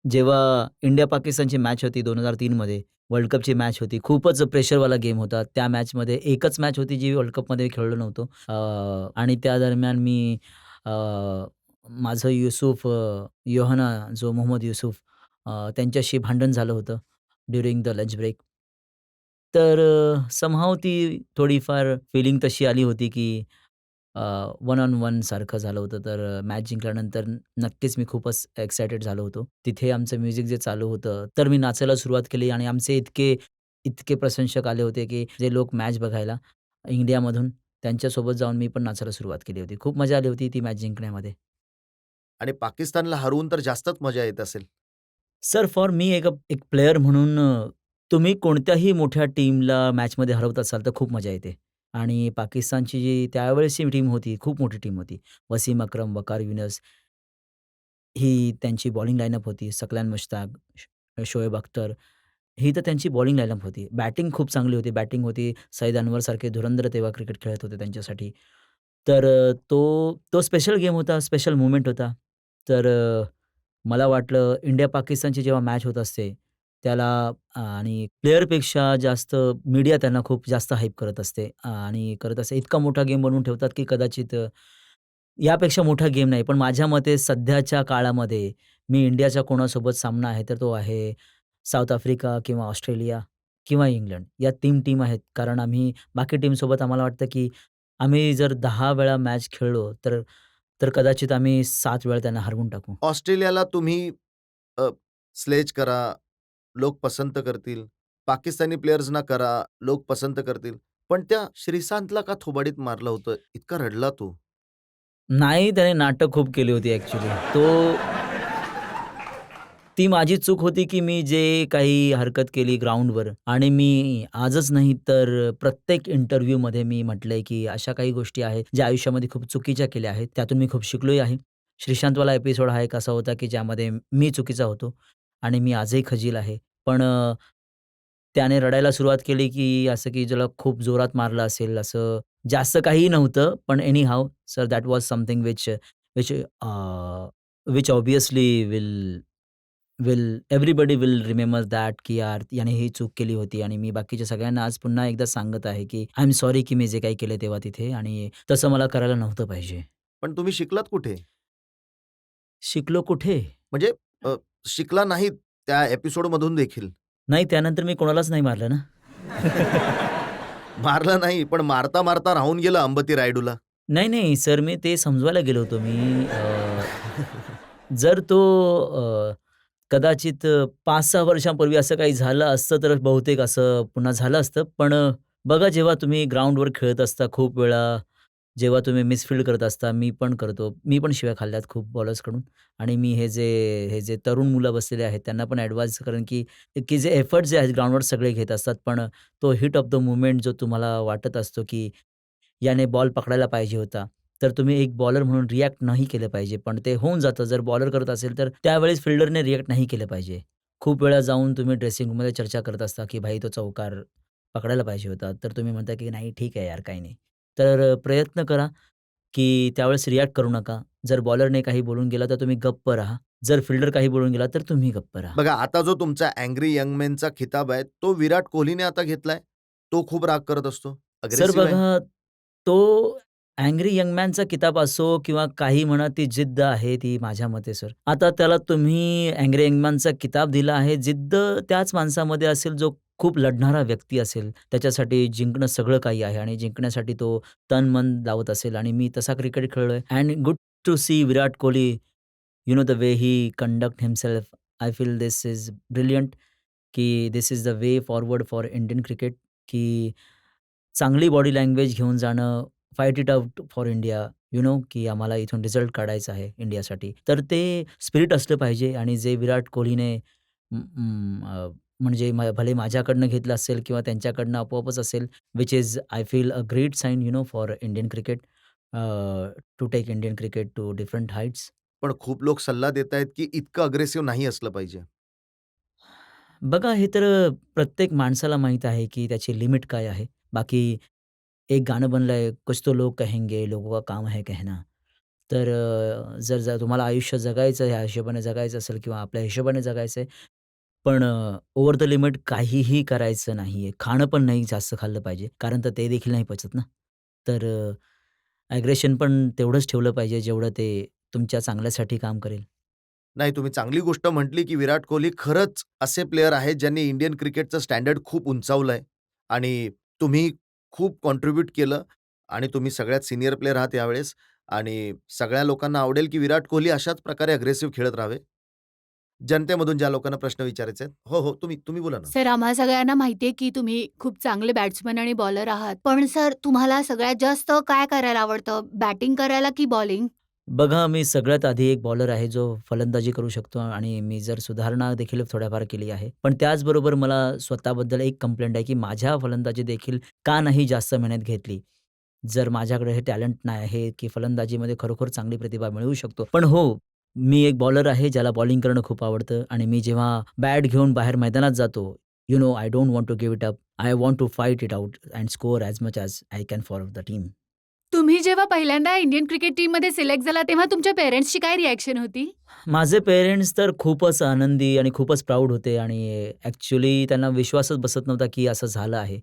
जेव्हा इंडिया-पाकिस्तानची मॅच होती 2003 मध्ये, वर्ल्ड कपची मॅच होती. खूपच प्रेशरवाला गेम होता. त्या मॅचमध्ये एकच मॅच होती जी वर्ल्ड कपमध्ये खेळलो नव्हतो. आणि त्या दरम्यान मी अ, माझं योहाना जो मोहम्मद युसूफ त्यांच्याशी भांडण झालं होतं ड्युरिंग द लंच ब्रेक. तर समहाऊ ती थोडीफार फिलिंग तशी आली होती की वन ऑन वन सारखं झालं होतं. तर मॅच जिंकल्यानंतर नक्कीच मी खूपच एक्सायटेड झालो होतो. तिथे आमचं म्युझिक जे चालू होतं, तर मी नाचायला सुरुवात केली आणि आमचे इतके इतके प्रशंसक आले होते, की जे लोक मॅच बघायला इंडियामधून, त्यांच्यासोबत जाऊन मी पण नाचायला सुरुवात केली होती. खूप मजा आली होती ती मॅच जिंकण्यामध्ये. आणि पाकिस्तानला हरवून तर जास्तच मजा येत असेल. सर फॉर मी एक प्लेयर म्हणून तुम्ही कोणत्याही मोठ्या टीमला मॅचमध्ये हरवत असाल तर खूप मजा येते. आणि पाकिस्तानची जी त्यावेळेसची टीम होती, खूप मोठी टीम होती. वसीम अक्रम, वकार युनस ही त्यांची बॉलिंग लाईनअप होती. सकलान मुश्ताक, शोएब अख्तर ही तर त्यांची बॉलिंग लाईनअप होती. बॅटिंग खूप चांगली होती. बॅटिंग होती सईद अनवरसारखे धुरंधर तेव्हा क्रिकेट खेळत होते त्यांच्यासाठी. तर तो तो स्पेशल गेम होता, स्पेशल मोमेंट होता. तर मला वाटलं इंडिया-पाकिस्तानची जेव्हा मॅच होत असते, त्याला आणि प्लेयरपेक्षा जास्त मीडिया त्यांना खूप जास्त हाईप करत असते आणि करत असते. इतका मोठा गेम बनवून ठेवतात, की कदाचित यापेक्षा मोठा गेम नाही. पण माझ्या मते सध्याच्या काळामध्ये मी इंडियाचा कोणासोबत सामना आहे, तर तो आहे साऊथ आफ्रिका किंवा ऑस्ट्रेलिया किंवा इंग्लंड. या 3 टीम आहेत. कारण आम्ही बाकी टीमसोबत आम्हाला वाटतं, की आम्ही जर 10 वेळा मॅच खेळलो, तर तर कदाचित आम्ही 7 वेळा त्यांना हरवून टाकू. ऑस्ट्रेलियाला तुम्ही स्लेज करा, लोक पसंत करतील. पाकिस्तानी प्लेयर्सना करा, लोक पसंत करतील. पण त्या श्रीसांतला का थोबाडीत मारलं होतं? इतका रडला तो. नाही, त्याने नाटक खूप केली होती ॲक्चुअली. ती माझी चूक होती, की मी जे काही हरकत केली ग्राउंडवर आणि मी आजच नाही तर प्रत्येक इंटरव्ह्यूमध्ये मी म्हटलंय, की अशा काही गोष्टी आहेत, ज्या आयुष्यामध्ये खूप चुकीच्या केल्या आहेत. त्यातून मी खूप शिकलोही आहे. श्रीशांतवाला एपिसोड हा एक असा होता, की ज्यामध्ये मी चुकीचा होतो आणि मी आजही खजील आहे. पण त्याने रडायला सुरुवात केली, की असं की ज्याला खूप जोरात मारलं असेल, असं जास्त काहीही नव्हतं. पण any how sir that was something which which obviously will everybody will remember that की यार याने ही चूक केली होती आणि मी बाकीच्या सगळ्यांना आज पुन्हा एकदा सांगत आहे, की आय एम सॉरी की मी जे काही केलं तेव्हा तिथे आणि तसं मला करायला नव्हतं पाहिजे. पण तुम्ही शिकलात कुठे? शिकलो कुठे? म्हणजे अ, शिकला नाहीत त्या एपिसोडमधून देखील. नाही त्यानंतर मी कोणालाच नाही मारलं ना. मारलं नाही, पण मारता-मारता राहून गेलं अंबती रायडूला. नाही, नाही सर मी ते समजवायला गेलो होतो मी जर तो कदाचित 5-6 वर्षांपूर्वी असं काही झालं असतं तर बहुतेक असं पुन्हा झालं असतं. पण बघा जेव्हा तुम्ही ग्राउंडवर खेळत असता खूप वेळा, जेव्हा तुम्ही मिसफील्ड करत असता, मी पण करतो. मी पण शिव्या खाल्ल्यात खूप बॉलर्सकडून आणि मी हे जे तरुण मुलं बसलेले आहेत त्यांना पण ॲडवाइस करेन, की की जे एफर्ट्स जे आहेत ग्राउंडवर सगळे घेत असतात. पण तो हिट ऑफ द मोमेंट जो तुम्हाला वाटत असतो, की याने बॉल पकडायला पाहिजे होता. तर तुम्ही एक बॉलर म्हणून रिएक्ट नाही केलं पाहिजे. पण ते होऊन जातं. जर बॉलर करत असेल, तर त्यावेळेस फिल्डरने रिएक्ट नाही केलं पाहिजे. खूप वेळा जाऊन तुम्ही ड्रेसिंग रूममध्ये चर्चा करत असता, की भाई तो चौकार पकडायला पाहिजे होता. तर तुम्ही म्हणता, की नाही ठीक आहे यार काही नाही. तर प्रयत्न करा, की त्यावेळेस रिएक्ट करू नका. जर बॉलरने काही बोलून गेला, तर तुम्ही गप्प राहा. जर फिल्डर काही बोलून गेला, तर तुम्ही गप्प राहा. बघा आता जो तुमचा अँग्री यंग मॅनचा खिताब आहे, तो विराट कोहलीने आता घेतलाय. तो खूप राग करत असतो. सर अग्रेसिव्ह आहे. बघा, तो अँग्री यंग मॅनचा किताब असो किंवा काही म्हणा, ती जिद्द आहे ती माझ्या मते सर. आता त्याला तुम्ही अँग्री यंग मॅनचा किताब दिला आहे. जिद्द त्याच माणसामध्ये असेल जो खूप लढणारा व्यक्ती असेल. त्याच्यासाठी जिंकणं सगळं काही आहे आणि जिंकण्यासाठी तो तन-मन लावत असेल आणि मी तसा क्रिकेट खेळलोय. And good to see Virat Kohli, you know the way he conduct himself. I feel this is brilliant, की this is the way forward for Indian cricket, की चांगली बॉडी लँग्वेज घेऊन जाणं, fight it out for India, you know, की आम्हाला इथून result काढायचा आहे इंडियासाठी. तर ते स्पिरिट असलं पाहिजे आणि जे विराट कोहलीने म्हणजे भले माझ्याकडनं घेतलं असेल किंवा त्यांच्याकडनं आपोआपच असेल, which is I feel a great sign you know for Indian cricket, to take Indian cricket to different heights. पण खूप लोक सल्ला देत आहेत की इतकं अग्रेसिव्ह नाही असलं पाहिजे. बघा, हे तर प्रत्येक माणसाला माहीत आहे की त्याची लिमिट काय आहे. बाकी एक गाणं बनलंय, कुछ तो लोग कहेंगे, लोगों का काम है कहना. तर जर जर तुम्हाला आयुष्य जगायचं ह्या हिशोबाने जगायचं असेल किंवा आपल्या हिशोबाने जगायचं आहे, पण ओव्हर द लिमिट काहीही करायचं नाहीये. खाणं पण नाही जास्त खाल्लं पाहिजे, कारण तर ते देखील नाही पचत ना. तर ॲग्रेशन पण तेवढंच ठेवलं पाहिजे, जेवढं ते तुमच्या चांगल्यासाठी काम करेल. नाही, तुम्ही चांगली गोष्ट म्हटली की विराट कोहली खरंच असे प्लेयर आहेत ज्यांनी इंडियन क्रिकेटचं स्टँडर्ड खूप उंचावलंय आणि तुम्ही खूप कॉन्ट्रीब्यूट केलं आणि तुम्ही सगळ्यात सीनियर प्लेयर आहात यावेळेस आणि सगळ्या लोकांना आवडेल की विराट कोहली अशाच प्रकारे अग्रेसिव्ह खेळत राहावे. जनतेमधून ज्या लोकांना प्रश्न विचारायचे आहेत. हो, हो. तुम्ही तुम्ही बोला ना. सर, आम्हा सगळ्यांना माहिती आहे की तुम्ही खूप चांगले बॅट्समन आणि बॉलर आहात. पण सर, तुम्हाला सगळ्यात जास्त काय करायला आवडतं? बॅटिंग करायला की बॉलिंग? बघा, मी सगळ्यात आधी एक बॉलर आहे जो फलंदाजी करू शकतो आणि मी जर सुधारणा देखील थोड्याफार केली आहे. पण त्याचबरोबर मला स्वतःबद्दल एक कंप्लेंट आहे, की माझ्या फलंदाजी देखील का नाही जास्त मेहनत घेतली. जर माझ्याकडे हे टॅलेंट नाही आहे, की फलंदाजीमध्ये खरोखर चांगली प्रतिभा मिळवू शकतो. पण हो, मी एक बॉलर आहे ज्याला बॉलिंग करणं खूप आवडतं आणि मी जेव्हा बॅट घेऊन बाहेर मैदानात जातो, you know, I don't want to give it up. I want to fight it out and score as much as I can for the team. तुम्ही जेव्हा पहिल्यांदा इंडियन क्रिकेट टीममध्ये सिलेक्ट झाला तेव्हा तुमच्या पेरेंट्सची काय रिॲक्शन होती? माझे पेरेंट्स तर खूपच आनंदी आणि खूपच प्राउड होते आणि ॲक्चुअली त्यांना विश्वासच बसत नव्हता, की असं झालं आहे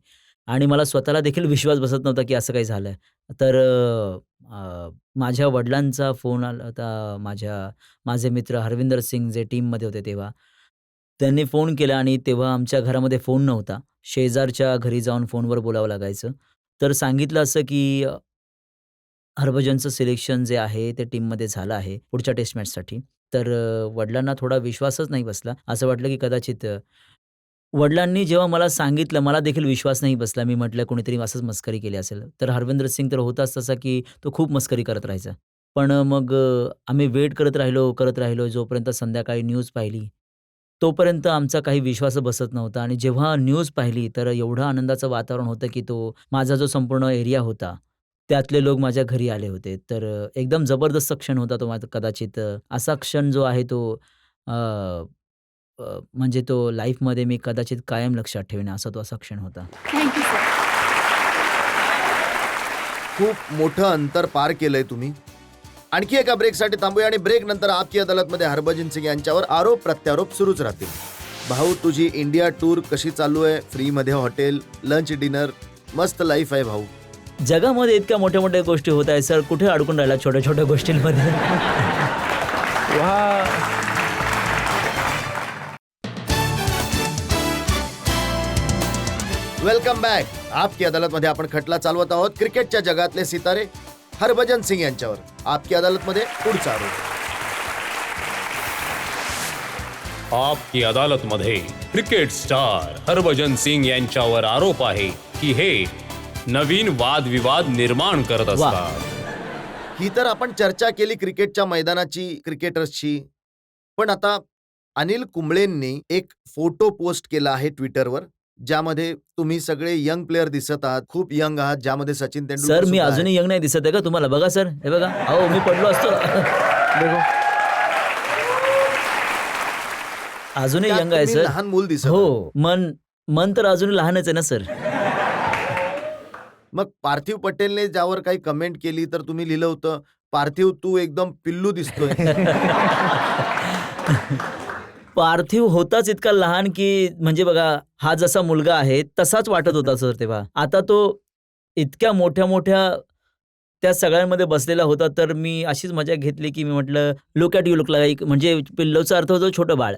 आणि मला स्वतःला देखील विश्वास बसत नव्हता, की असं काही झालंय. तर माझ्या वडिलांचा फोन आला होता. माझे मित्र हरविंदर सिंग जे टीममध्ये होते तेव्हा, त्यांनी फोन केला आणि तेव्हा आमच्या घरामध्ये फोन नव्हता. शेजारच्या घरी जाऊन फोनवर बोलावं लागायचं. तर सांगितलं असं, की हरभजनचं सिलेक्शन जे आहे ते टीममध्ये झालं आहे पुढच्या टेस्ट मॅचसाठी. तर वडिलांना थोडा विश्वासच नाही बसला. असं वाटलं की कदाचित वडिलांनी जेव्हा मला सांगितलं, मला देखील विश्वास नाही बसला. मी म्हटलं कोणीतरी असंच मस्करी केली असेल. तर हरविंदर सिंग तर होताच तसा की तो खूप मस्करी करत राहायचा. पण मग आम्ही वेट करत राहिलो जोपर्यंत संध्याकाळी न्यूज पाहिली. तोपर्यंत आमचा काही विश्वास बसत नव्हता आणि जेव्हा न्यूज पाहिली तर एवढं आनंदाचं वातावरण होतं की तो माझा जो संपूर्ण एरिया होता, त्यातले लोक माझ्या घरी आले होते. तर एकदम जबरदस्त क्षण होता तो माझा कदाचित असा क्षण जो आहे तो अ, म्हणजे तो लाईफमध्ये मी कदाचित कायम लक्षात ठेवेन असा क्षण होता. Thank you sir. खूप मोठं अंतर पार केलंय तुम्ही. आणखी एका ब्रेकसाठी थांबूया आणि ब्रेक नंतर आपकी अदालतमध्ये हरभजन सिंग यांच्यावर आरोप प्रत्यारोप सुरूच राहतील. भाऊ, तुझी इंडिया टूर कशी चालू आहे? फ्रीमध्ये हॉटेल, लंच, डिनर, मस्त लाईफ आहे भाऊ. जगामध्ये इतक्या मोठ्या-मोठ्या गोष्टी होत आहेत सर, कुठे अडकून राहिला छोट्या-छोट्या गोष्टींमध्ये? Welcome back. आपकी अदालतमध्ये आपण खटला चालवत आहोत क्रिकेटच्या जगातले सितारे हरभजन सिंग यांच्यावर. आपकी अदालतमध्ये पुढचा आरोप. आपकी अदालतमध्ये क्रिकेट स्टार हरभजन सिंग यांच्यावर आरोप आहे की हे नवीन वादविवाद निर्माण करत असतात. ही तर आपण चर्चा केली क्रिकेटच्या मैदानाची, क्रिकेटर्सची. पण आता अनिल कुंबळेंनी एक फोटो पोस्ट केला आहे ट्विटरवर, ज्यामध्ये तुम्ही सगळे यंग प्लेयर दिसत आहात, खूप यंग आहात, ज्यामध्ये सचिन तेंडुलकर सर, मी सुद्धा आहे. अजूनही यंग नाही दिसत आहे का तुम्हाला? बघा सर, हे बघा. अहो, मी पडलो असतो. अजूनही त्यात यंग आहे तुम्ही सर. लहान मूल दिसत आहात. हो, मन तर अजूनही लहानच आहे ना सर. मग पार्थिव पटेलने ज्यावर काही कमेंट केली तर तुम्ही लिहिलं होतं, पार्थिव तू एकदम पिल्लू दिसतोय. पार्थिव होताच इतका लहान की म्हणजे बघा, हा जसा मुलगा आहे तसाच वाटत होता सर तेव्हा. आता तो इतक्या मोठ्या-मोठ्या त्या सगळ्यांमध्ये बसलेला होता. तर मी अशीच मजा घेतली, की मी म्हटलं, "look at you look like" म्हणजे पिल्लोचा अर्थ होतो छोटं बाळ.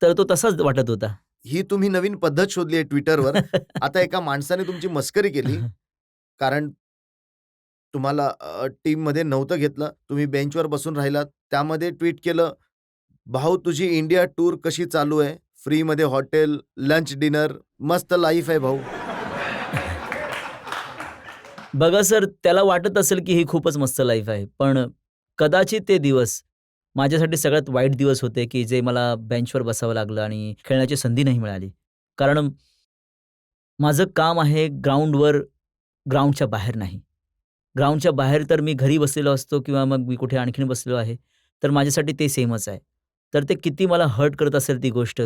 तर तो तसाच वाटत होता. ही तुम्ही नवीन पद्धत शोधली आहे Twitterवर. आता एका माणसाने तुमची मस्करी केली. कारण तुम्हाला टीममध्ये नव्हतं घेतलं. तुम्ही बेंचवर बसून राहिलात. त्यामध्ये ट्वीट केलं, "भाऊ तुझी इंडिया टूर कशी चालू आहे? फ्रीमध्ये हॉटेल, लंच, डिनर. मस्त लाईफ आहे भाऊ." बघा सर, त्याला वाटत असेल, की ही खूपच मस्त लाईफ आहे. पण कदाचित ते दिवस माझ्यासाठी सगळ्यात वाईट दिवस होते, की जे मला बेंचवर बसावं लागलं आणि खेळण्याची संधी नाही मिळाली. कारण माझं काम आहे ग्राउंडवर, ग्राउंडच्या बाहेर नाही. ग्राउंडच्या बाहेर तर मी घरी बसलेलो असतो किंवा मग मी कुठे आणखीन बसलेलो आहे, तर माझ्यासाठी ते सेमच आहे. तर ते किती मला हर्ट करत असेल ती गोष्ट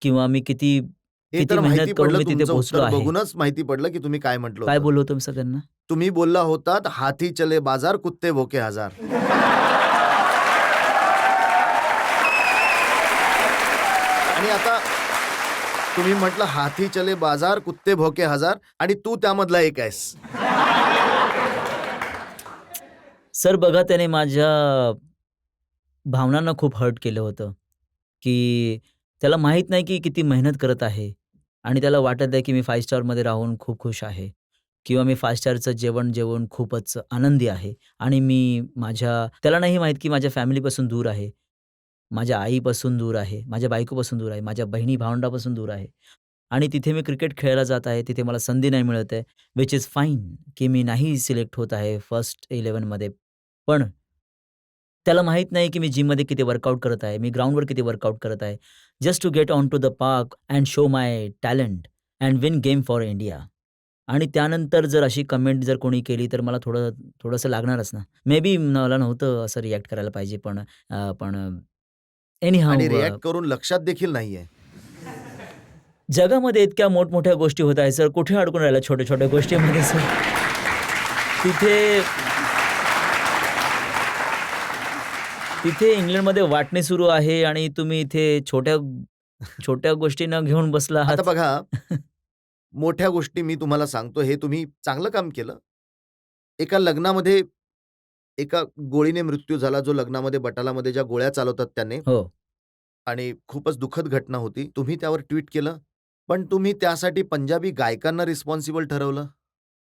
किंवा मी किती हे किती तर मेहनत माहिती करून पडलं मी तिथे तुमचं पोहोचलो उत्तर आहे. बघूनच माहिती पडलं, की तुम्ही काय म्हटलं काय होतं. बोललो होतो मी सगळ्यांना? तुम्ही बोलला होतात, "हाथी चले बाजार, कुत्ते भोके हजार." आणि आता तुम्ही म्हटलं, "हाथी चले बाजार, कुत्ते भोके हजार" आणि तू त्यामधला एक आहेस. सर बघा त्याने माझ्या भावनांना खूप हर्ट केलं होतं, की त्याला माहीत नाही की किती मेहनत करत आहे आणि त्याला वाटत आहे की मी 5 स्टारमध्ये राहून खूप खुश आहे किंवा मी 5 स्टारचं जेवण जेवून खूपच आनंदी आहे आणि मी त्याला नाही माहीत की माझ्या फॅमिलीपासून दूर आहे. माझ्या आईपासून दूर आहे, माझ्या बायकोपासून दूर आहे, माझ्या बहिणी-भावंडापासून दूर आहे आणि तिथे मी क्रिकेट खेळायला जात आहे. तिथे मला संधी नाही मिळत आहे, व्हिच इज फाईन की मी नाही सिलेक्ट होत आहे फर्स्ट 11मध्ये. पण त्याला माहीत नाही की मी जिममध्ये किती वर्कआउट करत आहे. मी ग्राउंडवर किती वर्कआउट करत आहे. Just to get on to the park and show my talent and win game for India. आणि त्यानंतर जर अशी कमेंट जर कोणी केली तर मला थोडंसं लागणारच ना. मे बी मला नव्हतं असं रिएक्ट करायला पाहिजे पण एनी आणि हाऊ रिएक्ट करून लक्षात देखील नाहीये. जगामध्ये इतक्या मोठमोठ्या गोष्टी होत आहेत सर. कुठे अडकून राहिल्या छोट्या-छोट्या गोष्टींमध्ये सर. तिथे तिथे इंग्लंडमध्ये वाटणी सुरू आहे आणि तुम्ही इथे छोट्या गोष्टींना घेऊन बसला आता आहात. बघा, मोठ्या गोष्टी मी तुम्हाला सांगतो, हे तुम्ही चांगलं काम केलं. एका लग्नामध्ये एका गोळीने मृत्यू झाला, जो लग्नामध्ये बटालामध्ये ज्या गोळ्या चालवतात त्याने. हो. आणि खूपच दुःखद घटना होती. तुम्ही त्यावर ट्वीट केलं, पण तुम्ही त्यासाठी पंजाबी गायकांना रिस्पॉन्सिबल ठरवलं.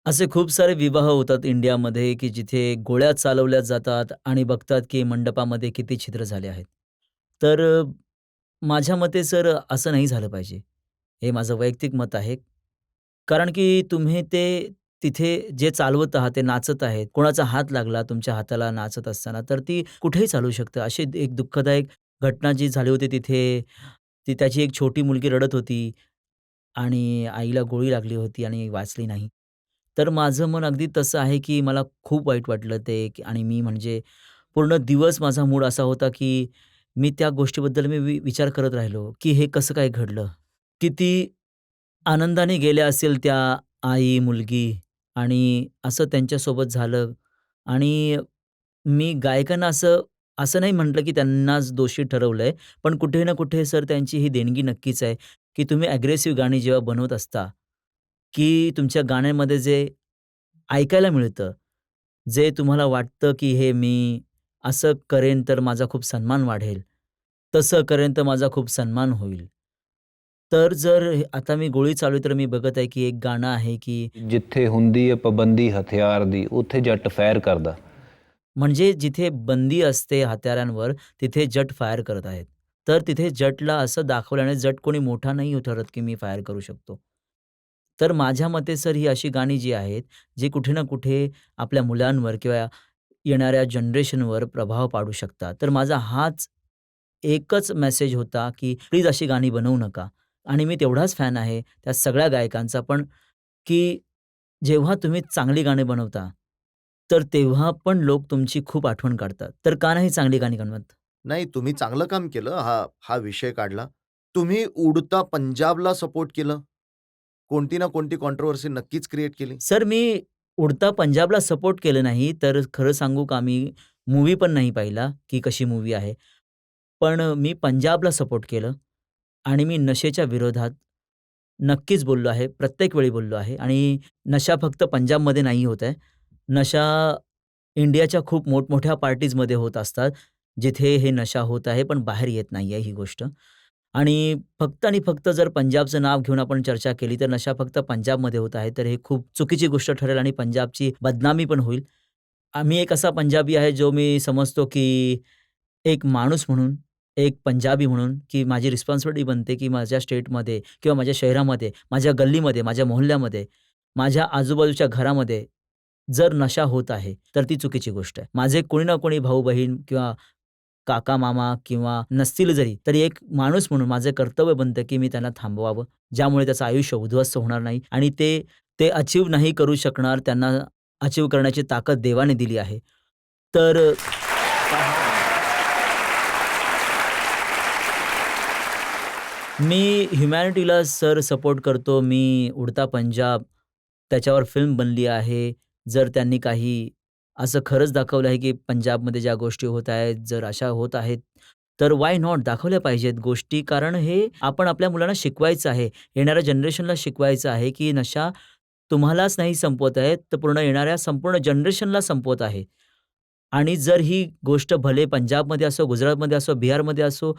असे खूप सारे विवाह होतात इंडियामध्ये, की जिथे गोळ्या चालवल्या जातात आणि बघतात, की मंडपामध्ये किती छिद्र झाले आहेत. तर माझ्या मते सर असं नाही झालं पाहिजे. हे माझं वैयक्तिक मत आहे. कारण की तुम्ही ते तिथे जे चालवत आहात, ते नाचत आहेत. कोणाचा हात लागला तुमच्या हाताला नाचत असताना, तर ती कुठेही चालू शकतं. अशी एक दुःखदायक घटना जी झाली होती तिथे, त्याची एक छोटी मुलगी रडत होती आणि आईला गोळी लागली होती आणि वाचली नाही. तर माझं मन अगदी तसं आहे, की मला खूप वाईट वाटलं ते आणि मी म्हणजे पूर्ण दिवस माझा मूड असा होता, की मी त्या गोष्टीबद्दल मी विचार करत राहिलो, की हे कसं काय घडलं? किती आनंदाने गेल्या असेल त्या आई, मुलगी आणि असं त्यांच्यासोबत झालं आणि मी गायकांना असं असं नाही म्हटलं, की त्यांनाच दोषी ठरवलंय. पण कुठे ना कुठे सर त्यांची ही देणगी नक्कीच आहे, की तुम्ही अग्रेसिव्ह गाणी जेव्हा बनवत असता, की तुमच्या गाण्यामध्ये जे ऐकायला मिळतं, जे तुम्हाला वाटतं, की हे मी असं करेन तर माझा खूप सन्मान वाढेल, तसं करेन तर माझा खूप सन्मान होईल. तर जर आता मी गोळी चालू आहे, तर मी बघत आहे, की एक गाणं आहे, की ਜਿੱਥੇ ਹੁੰਦੀ ਹੈ ਪਾਬੰਦੀ ਹਥਿਆਰ ਦੀ ਉੱਥੇ ਜੱਟ ਫਾਇਰ ਕਰਦਾ म्हणजे जिथे बंदी असते हत्यारांवर, तिथे जट फायर करत आहेत. तर तिथे जटला असं दाखवल्याने जट कोणी मोठा नाही ठरत, की मी फायर करू शकतो. तर माझ्या मते सर ही अशी गाणी जी आहेत, जी कुठे ना कुठे आपल्या मुलांवर किंवा येणाऱ्या जनरेशनवर प्रभाव पाडू शकतात. तर माझा हाच एकच मेसेज होता, की प्लीज अशी गाणी बनवू नका. आणि मी तेवढाच फॅन आहे त्या सगळ्या गायकांचा पण, की जेव्हा तुम्ही चांगली गाणी बनवता, तर तेव्हा पण लोक तुमची खूप आठवण काढतात. तर का नाही चांगली गाणी बनवत? नाही, तुम्ही चांगलं काम केलं. हा हा विषय काढला. तुम्ही उडता पंजाबला सपोर्ट केलं. कोणती ना कोणती कॉन्ट्रोव्हर्सी नक्कीच क्रिएट केली. सर मी उडता पंजाबला सपोर्ट केलं नाही, तर खरं सांगू का मी मूव्ही पण नाही पाहिला, की कशी मूव्ही आहे. पण मी पंजाबला सपोर्ट केलं आणि मी नशेच्या विरोधात नक्कीच बोललो आहे. प्रत्येक वेळी बोललो आहे आणि नशा फक्त पंजाबमध्ये नाही होत आहे. नशा इंडियाच्या खूप मोठमोठ्या पार्टीजमध्ये होत असतात, जिथे हे नशा होत आहे, पण बाहेर येत नाहीये ही गोष्ट. आणि फक्त आणि फक्त जर पंजाबचं नाव घेऊन आपण चर्चा केली, तर नशा फक्त पंजाबमध्ये होत आहे, तर हे खूप चुकीची गोष्ट ठरेल आणि पंजाबची बदनामी पण होईल. आम्ही एक असा पंजाबी आहे, जो मी समजतो की एक माणूस म्हणून, एक पंजाबी म्हणून, की माझी रिस्पॉन्सिबिलिटी बनते, की माझ्या स्टेटमध्ये किंवा माझ्या शहरामध्ये, माझ्या गल्लीमध्ये, माझ्या मोहल्ल्यामध्ये, माझ्या आजूबाजूच्या घरामध्ये जर नशा होत आहे, तर ती चुकीची गोष्ट आहे. माझे कोणी ना कोणी भाऊ-बहीण किंवा काका-मामा किंवा नसतील जरी, तरी एक माणूस म्हणून माझं कर्तव्य बनतं, की मी त्यांना थांबवावं. ज्यामुळे त्याचं आयुष्य उद्ध्वस्त होणार नाही आणि ते ते अचीव्ह नाही करू शकणार. त्यांना अचीव्ह करण्याची ताकद देवाने दिली आहे. तर मी ह्युमॅनिटीला सर सपोर्ट करतो. मी उडता पंजाब त्याच्यावर फिल्म बनली आहे. जर त्यांनी काही असं खरंच दाखवलं आहे, की पंजाबमध्ये ज्या गोष्टी होत आहेत, जर अशा होत आहेत, तर व्हाय नॉट दाखवल्या पाहिजेत गोष्टी. कारण हे आपण आपल्या मुलांना शिकवायचं आहे. येणाऱ्या जनरेशनला शिकवायचं आहे, की नशा तुम्हालाच नाही संपवत आहे, तर पूर्ण येणाऱ्या संपूर्ण जनरेशनला संपवत आहे. आणि जर ही गोष्ट भले पंजाबमध्ये असो, गुजरातमध्ये असो, बिहारमध्ये असो,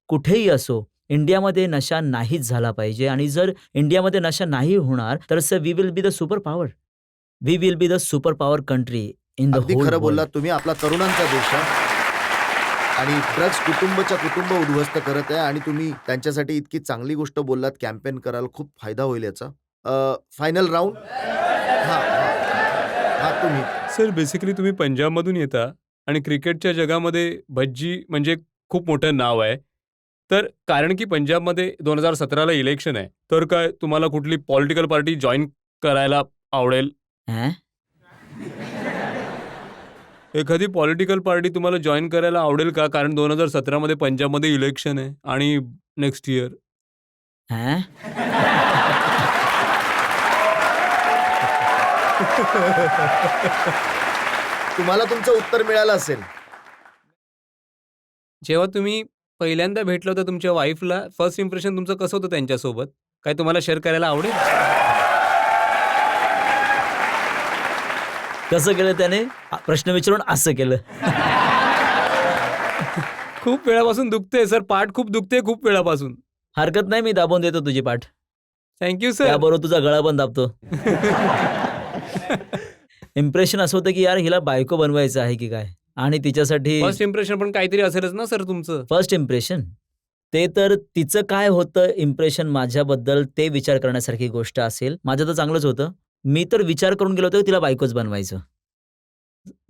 कुठेही असो, इंडियामध्ये नशा नाहीच झाला पाहिजे. आणि जर इंडियामध्ये नशा नाही होणार, तर sir we will be the super power. We will be the super power country in the अगदी होल खरं वर्ल्ड. बोललात तुम्ही. आपला तरुणांचा देश आहे आणि ड्रग्स कुटुंबच्या कुटुंब उद्ध्वस्त करत आहे आणि तुम्ही त्यांच्यासाठी इतकी चांगली गोष्ट बोललात, कॅम्पेन कराल, खूप फायदा होईल याचा. Final round. हां, हां. हां, तुम्ही. सर बेसिकली तुम्ही पंजाबमधून येता आणि क्रिकेटच्या जगामध्ये भज्जी म्हणजे खूप मोठं नाव आहे. तर कारण की पंजाबमध्ये 2017ला इलेक्शन आहे, तर काय तुम्हाला कुठली पॉलिटिकल पार्टी जॉइन करायला आवडेल? अँ? एखादी पॉलिटिकल पार्टी तुम्हाला जॉइन करायला आवडेल का? कारण 2017मध्ये पंजाबमध्ये इलेक्शन आहे आणि नेक्स्ट इयर. अँ? तुम्हाला तुमचं उत्तर मिळालं असेल. जेव्हा तुम्ही पहिल्यांदा भेटला होता तुमच्या वाईफला, फर्स्ट इम्प्रेशन तुमचं कसं होतं त्यांच्यासोबत? काय तुम्हाला शेअर करायला आवडेल? कसं केलं त्याने? प्रश्न विचारून असं केलं. खूप वेळापासून दुखते सर, पाठ खूप दुखते खूप वेळापासून. हरकत नाही, मी दाबून देतो तुझी पाठ. Thank you sir. त्याबरोबर तुझा गळा पण दाबतो. इम्प्रेशन असं होतं, की यार हिला बायको बनवायचं आहे की काय? आणि तिच्यासाठी फर्स्ट इम्प्रेशन पण काहीतरी असेलच ना सर तुमचं? फर्स्ट इम्प्रेशन ते तर तिचं काय होतं इम्प्रेशन माझ्याबद्दल ते विचार करण्यासारखी गोष्ट असेल. माझं तर चांगलंच होतं. मी तर विचार करून गेलो होतो, की तिला बायकोच बनवायचं.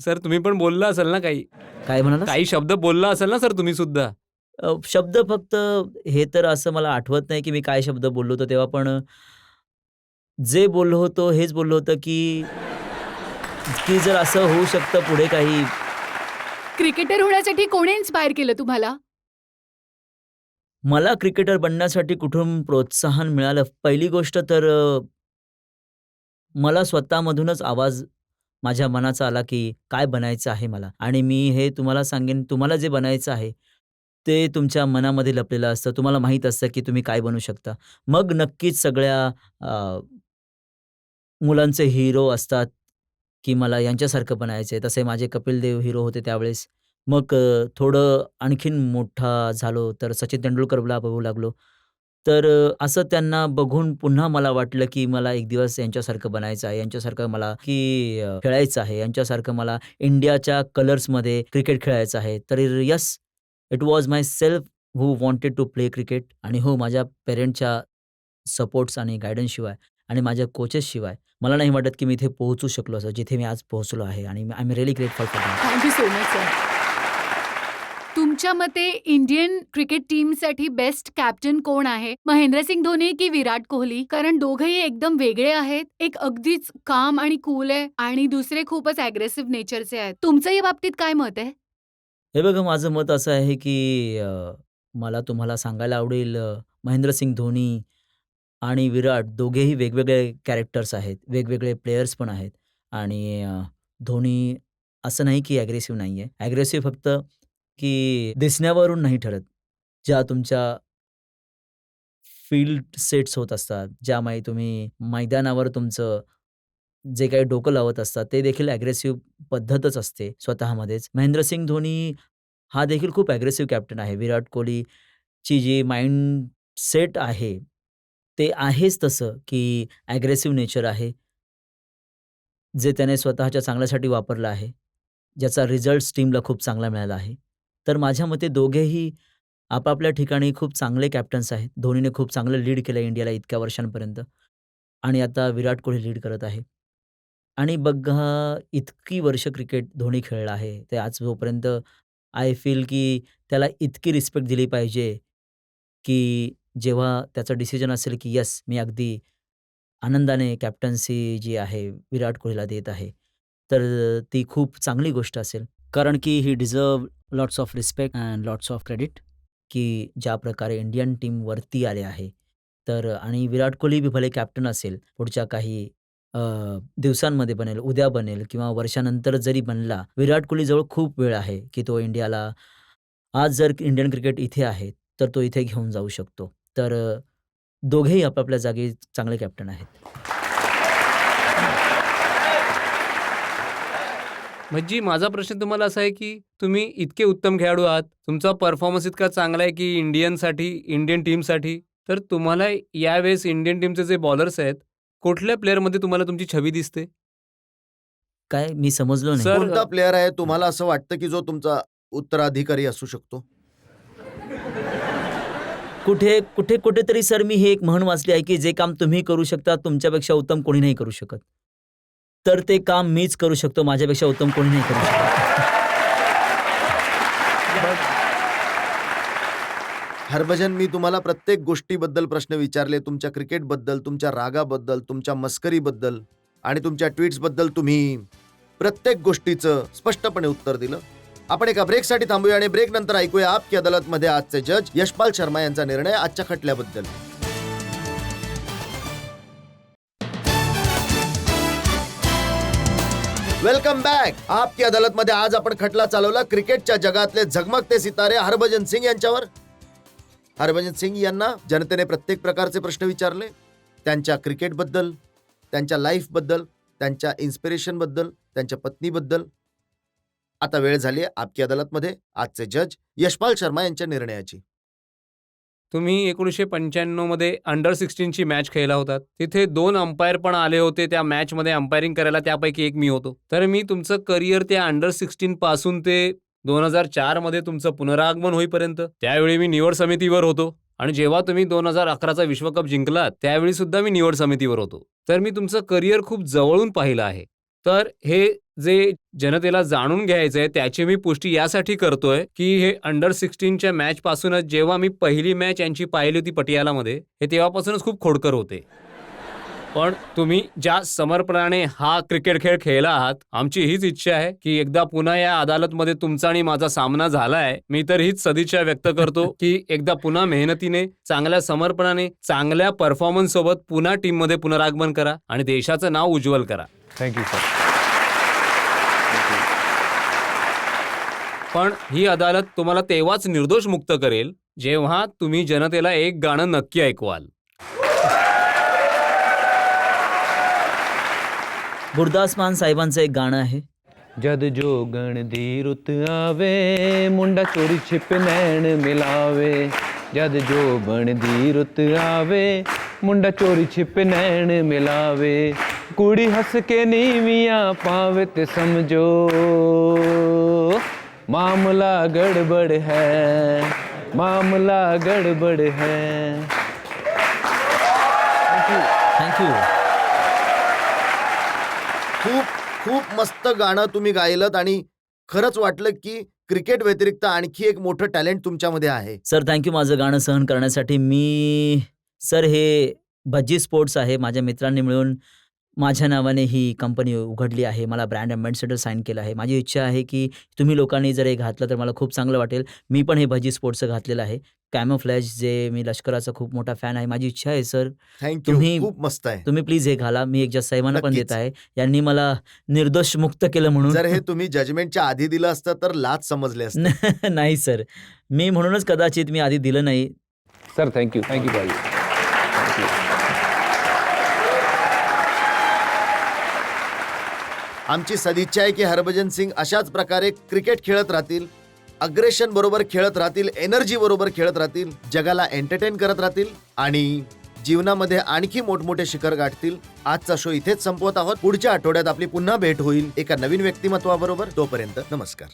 सर तुम्ही पण बोलला असाल ना काही? काय म्हणालास? काही शब्द बोलला असाल ना सर तुम्ही सुद्धा? शब्द फक्त हे तर असं मला आठवत नाही, की मी काय शब्द बोललो होतो तेव्हा. पण जे बोललो होतो हेच बोललो होतो, की की जर असं होऊ शकतं पुढे काही. क्रिकेटर होण्यासाठी कोणी इन्स्पायर केलं तुम्हाला? मला क्रिकेटर बनण्यासाठी कुठून प्रोत्साहन मिळालं? पहिली गोष्ट तर मला स्वतःमधूनच आवाज माझ्या मनाचा आला, की काय बनायचं आहे मला. आणि मी हे तुम्हाला सांगेन, तुम्हाला जे बनायचं आहे, ते तुमच्या मनामध्ये लपलेलं असतं. तुम्हाला माहीत असतं, की तुम्ही काय बनू शकता. मग नक्कीच सगळ्या मुलांचे हिरो असतात, की मला यांच्यासारखं बनायचंय. तसे माझे कपिल देव हिरो होते त्यावेळेस. मग थोडं आणखीन मोठा झालो, तर सचिन तेंडुलकरला बघू लागलो. तर असं त्यांना बघून पुन्हा मला वाटलं, की मला एक दिवस यांच्यासारखं बनायचं आहे. यांच्यासारखं मला की खेळायचं आहे. यांच्यासारखं मला इंडियाच्या कलर्समध्ये क्रिकेट खेळायचं आहे. तर yes, it was my self who wanted to play cricket. आणि हो, माझ्या पेरेंट्सच्या सपोर्ट्स आणि गाईडन्सशिवाय आणि माझ्या कोचेसशिवाय मला नाही वाटत, की मी इथे पोहोचू शकलो असं, जिथे मी आज पोहोचलो आहे. आणि I am really grateful for that. Thank you so much sir. तुमच्या मते इंडियन क्रिकेट टीमसाठी बेस्ट कॅप्टन कोण आहे? महेंद्रसिंग धोनी की विराट कोहली? कारण दोघंही एकदम वेगळे आहेत. एक अगदीच काम आणि कूल आहे आणि दुसरे खूपच अग्रेसिव्ह नेचरचे आहेत. तुमचं या बाबतीत काय मत आहे? हे बघा, माझं मत असं आहे, की मला तुम्हाला सांगायला आवडेल, महेंद्रसिंग धोनी आणि विराट दोघेही वेगवेगळे कॅरेक्टर्स आहेत. वेगवेगळे प्लेयर्स पण आहेत. आणि धोनी असं नाही, की अग्रेसिव्ह नाहीये. अग्रेसिव्ह फक्त की दिसण्यावरून नाही ठरत. ज्या तुमच्या फील्ड सेट्स होत असतात, ज्यामुळे तुम्ही मैदानावर तुमचं जे काही डोकं लावत असतात ते देखील ॲग्रेसिव्ह पद्धतच असते स्वतःमध्येच. महेंद्रसिंग धोनी हा देखील खूप ॲग्रेसिव्ह कॅप्टन आहे. विराट कोहलीची जी माइंडसेट आहे, ते आहेच तसं की ॲग्रेसिव्ह नेचर आहे. जे त्याने स्वतःच्या चांगल्यासाठी वापरलं आहे. ज्याचा रिझल्ट्स टीमला खूप चांगला मिळाला आहे. तर माझ्या मते दोघेही आपापल्या ठिकाणी खूप चांगले कॅप्टन्स आहेत. धोनीने खूप चांगलं लीड केलं इंडियाला इतक्या वर्षांपर्यंत आणि आता विराट कोहली लीड करत आहे. आणि बघा इतकी वर्ष क्रिकेट धोनी खेळला आहे. ते आज जोपर्यंत आय फील की त्याला इतकी रिस्पेक्ट दिली पाहिजे, की जेव्हा त्याचं डिसिजन असेल की येस मी अगदी आनंदाने कॅप्टन्सी जी आहे विराट कोहलीला देत आहे. तर ती खूप चांगली गोष्ट असेल. कारण की he deserve lots of respect and lots of credit की ज्या प्रकारे इंडियन टीम वरती आले आहे. तर आणि विराट कोहली बी भले कॅप्टन असेल पुढच्या काही दिवसांमध्ये बनेल, उद्या बनेल किंवा वर्षानंतर जरी बनला, विराट कोहलीजवळ खूप वेळ आहे की तो इंडियाला आज जर इंडियन क्रिकेट इथे आहे, तर तो इथे घेऊन जाऊ शकतो. तर दोघेही आपापल्या जागी चांगले कॅप्टन आहेत. म्हणजे माझा प्रश्न तुम्हाला असा आहे की तुम्ही इतके उत्तम खेळाडू आहात, तुमचा परफॉर्मन्स इतका चांगला आहे की इंडियन टीमसाठी, तर तुम्हाला यावेळेस इंडियन टीमचे जे बॉलर्स आहेत, कुठल्या प्लेअरमध्ये तुम्हाला तुमची छबी दिसते? काय मी समजलो नाही. सर, कोणता प्लेअर आहे तुम्हाला असं वाटतं की जो तुमचा उत्तराधिकारी असू शकतो? कुठेतरी सर मी हे एक म्हण वाचली आहे, की जे काम तुम्ही करू शकता तुमच्यापेक्षा उत्तम कोणी नाही करू शकत. तर ते काम मीच करू शकतो, माझ्यापेक्षा उत्तम कोणी नाही करू शकत. हरभजन, मी तुम्हाला प्रत्येक गोष्टीबद्दल प्रश्न विचारले. तुमच्या क्रिकेटबद्दल, तुमच्या रागाबद्दल, तुमच्या मस्करीबद्दल आणि तुमच्या ट्विट्सबद्दल तुम्ही प्रत्येक गोष्टीचं स्पष्टपणे उत्तर दिलं. आपण एका ब्रेकसाठी थांबूया आणि ब्रेक नंतर ऐकूया आपकी अदालतमध्ये आजचे जज यशपाल शर्मा यांचा निर्णय आजच्या खटल्याबद्दल. Welcome back. आपकी अदालतमध्ये आज आपण खटला चालवला क्रिकेटच्या जगातले झगमगते सितारे हरभजन सिंग यांच्यावर. हरभजन सिंग यांना जनतेने प्रत्येक प्रकारचे प्रश्न विचारले, त्यांच्या क्रिकेटबद्दल, त्यांच्या लाईफबद्दल, त्यांच्या इन्स्पिरेशनबद्दल, त्यांच्या पत्नीबद्दल. आता वेळ झाली आहे आपकी अदालतमध्ये आजचे जज यशपाल शर्मा यांच्या निर्णयाची. तुम्ही 1995 मध्ये अंडर 16ची मॅच खेळला होतात. तिथे 2 अंपायर पण आले होते त्या मॅचमध्ये अंपायरिंग करायला, त्यापैकी एक मी होतो. तर मी तुमचं करिअर त्या अंडर 16 पासून ते 2004 मध्ये तुमचं पुनरागमन होईपर्यंत, त्यावेळी मी निवड समितीवर होतो आणि जेव्हा तुम्ही 2011चा विश्वकप जिंकलात त्यावेळी सुद्धा मी निवड समितीवर होतो. तर मी तुमचं करिअर खूप जवळून पाहिलं आहे. तर हे जे जनतेला जाणून घ्यायचं आहे त्याची मी पुष्टी यासाठी करतोय की हे अंडर 16च्या मॅच पासूनच, जेव्हा मी पहिली मॅच यांची पाहिली होती पटियालामध्ये, हे तेव्हापासूनच खूप खोडकर होते. पण तुम्ही ज्या समर्पणाने हा क्रिकेट खेळ खेळला आहात, आमची हीच इच्छा आहे की एकदा पुन्हा या अदालतमध्ये तुमचा आणि माझा सामना झालाय. मी तर हीच सदिच्छा व्यक्त करतो की एकदा पुन्हा मेहनतीने, चांगल्या समर्पणाने, चांगल्या परफॉर्मन्स सोबत पुन्हा टीममध्ये पुनरागमन करा आणि देशाचं नाव उज्ज्वल करा. Thank you sir. पण ही अदालत तुम्हाला तेव्हाच निर्दोष मुक्त करेल जेव्हा तुम्ही जनतेला एक गाणं नक्की ऐकवाल. गुरदास मान साहेबांचं एक गाणं आहे. जद जोगण दी रुत आवे, मुंडा चोरी छिप नैन मिलावे. जद जोगण दी रुत आवे, मुंडा चोरी छिप नैन मिलावे. कुड़ी हंस के नीवियां पावे ते समझो मामला गड़बड़ है, मामला गड़बड़ है. थँक्यू. खूप खूप मस्त गाणं तुम्ही गायलत आणि खरंच वाटलं की क्रिकेट व्यतिरिक्त आणखी एक मोठं टॅलेंट तुमच्यामध्ये आहे. सर थँक्यू माझं गाणं सहन करण्यासाठी. सर हे भज्जी स्पोर्ट्स आहे. माझ्या मित्रांनी मिळून माझ्या नावाने ही कंपनी उघडली आहे. मला ब्रँड अँबॅसेडर साईन केलं आहे. माझी इच्छा आहे की तुम्ही लोकांनी जर हे घातलं तर मला खूप चांगलं वाटेल. मी पण हे भज्जी स्पोर्ट्सचं घातलेलं आहे. कॅमोफ्लॅज जे मी लष्कराचा खूप मोठा फॅन आहे. माझी इच्छा आहे सर थँक्यू, तुम्ही- खूप मस्त आहे. तुम्ही प्लीज हे घाला. मी एक जज साहेबांना पण नक्कीच. देत आहे. यांनी मला निर्दोष मुक्त केलं म्हणून. जर हे तुम्ही जजमेंटच्या आधी दिलं असतं तर लाच समजले असते. नाही सर, मी म्हणूनच कदाचित मी आधी दिलं नाही. सर थँक्यू भाई. थँक्यू. आमची सदिच्छा आहे की हरभजन सिंग अशाच प्रकारे क्रिकेट खेळत राहतील, अग्रेशन बरोबर खेळत राहतील, एनर्जी बरोबर खेळत राहतील, जगाला एंटरटेन करत राहतील आणि जीवनामध्ये आणखी मोठमोठे शिखर गाठतील. आजचा शो इथेच संपवत आहोत. पुढच्या आठवड्यात आपली पुन्हा भेट होईल एका नवीन व्यक्तिमत्वाबरोबर. तोपर्यंत नमस्कार.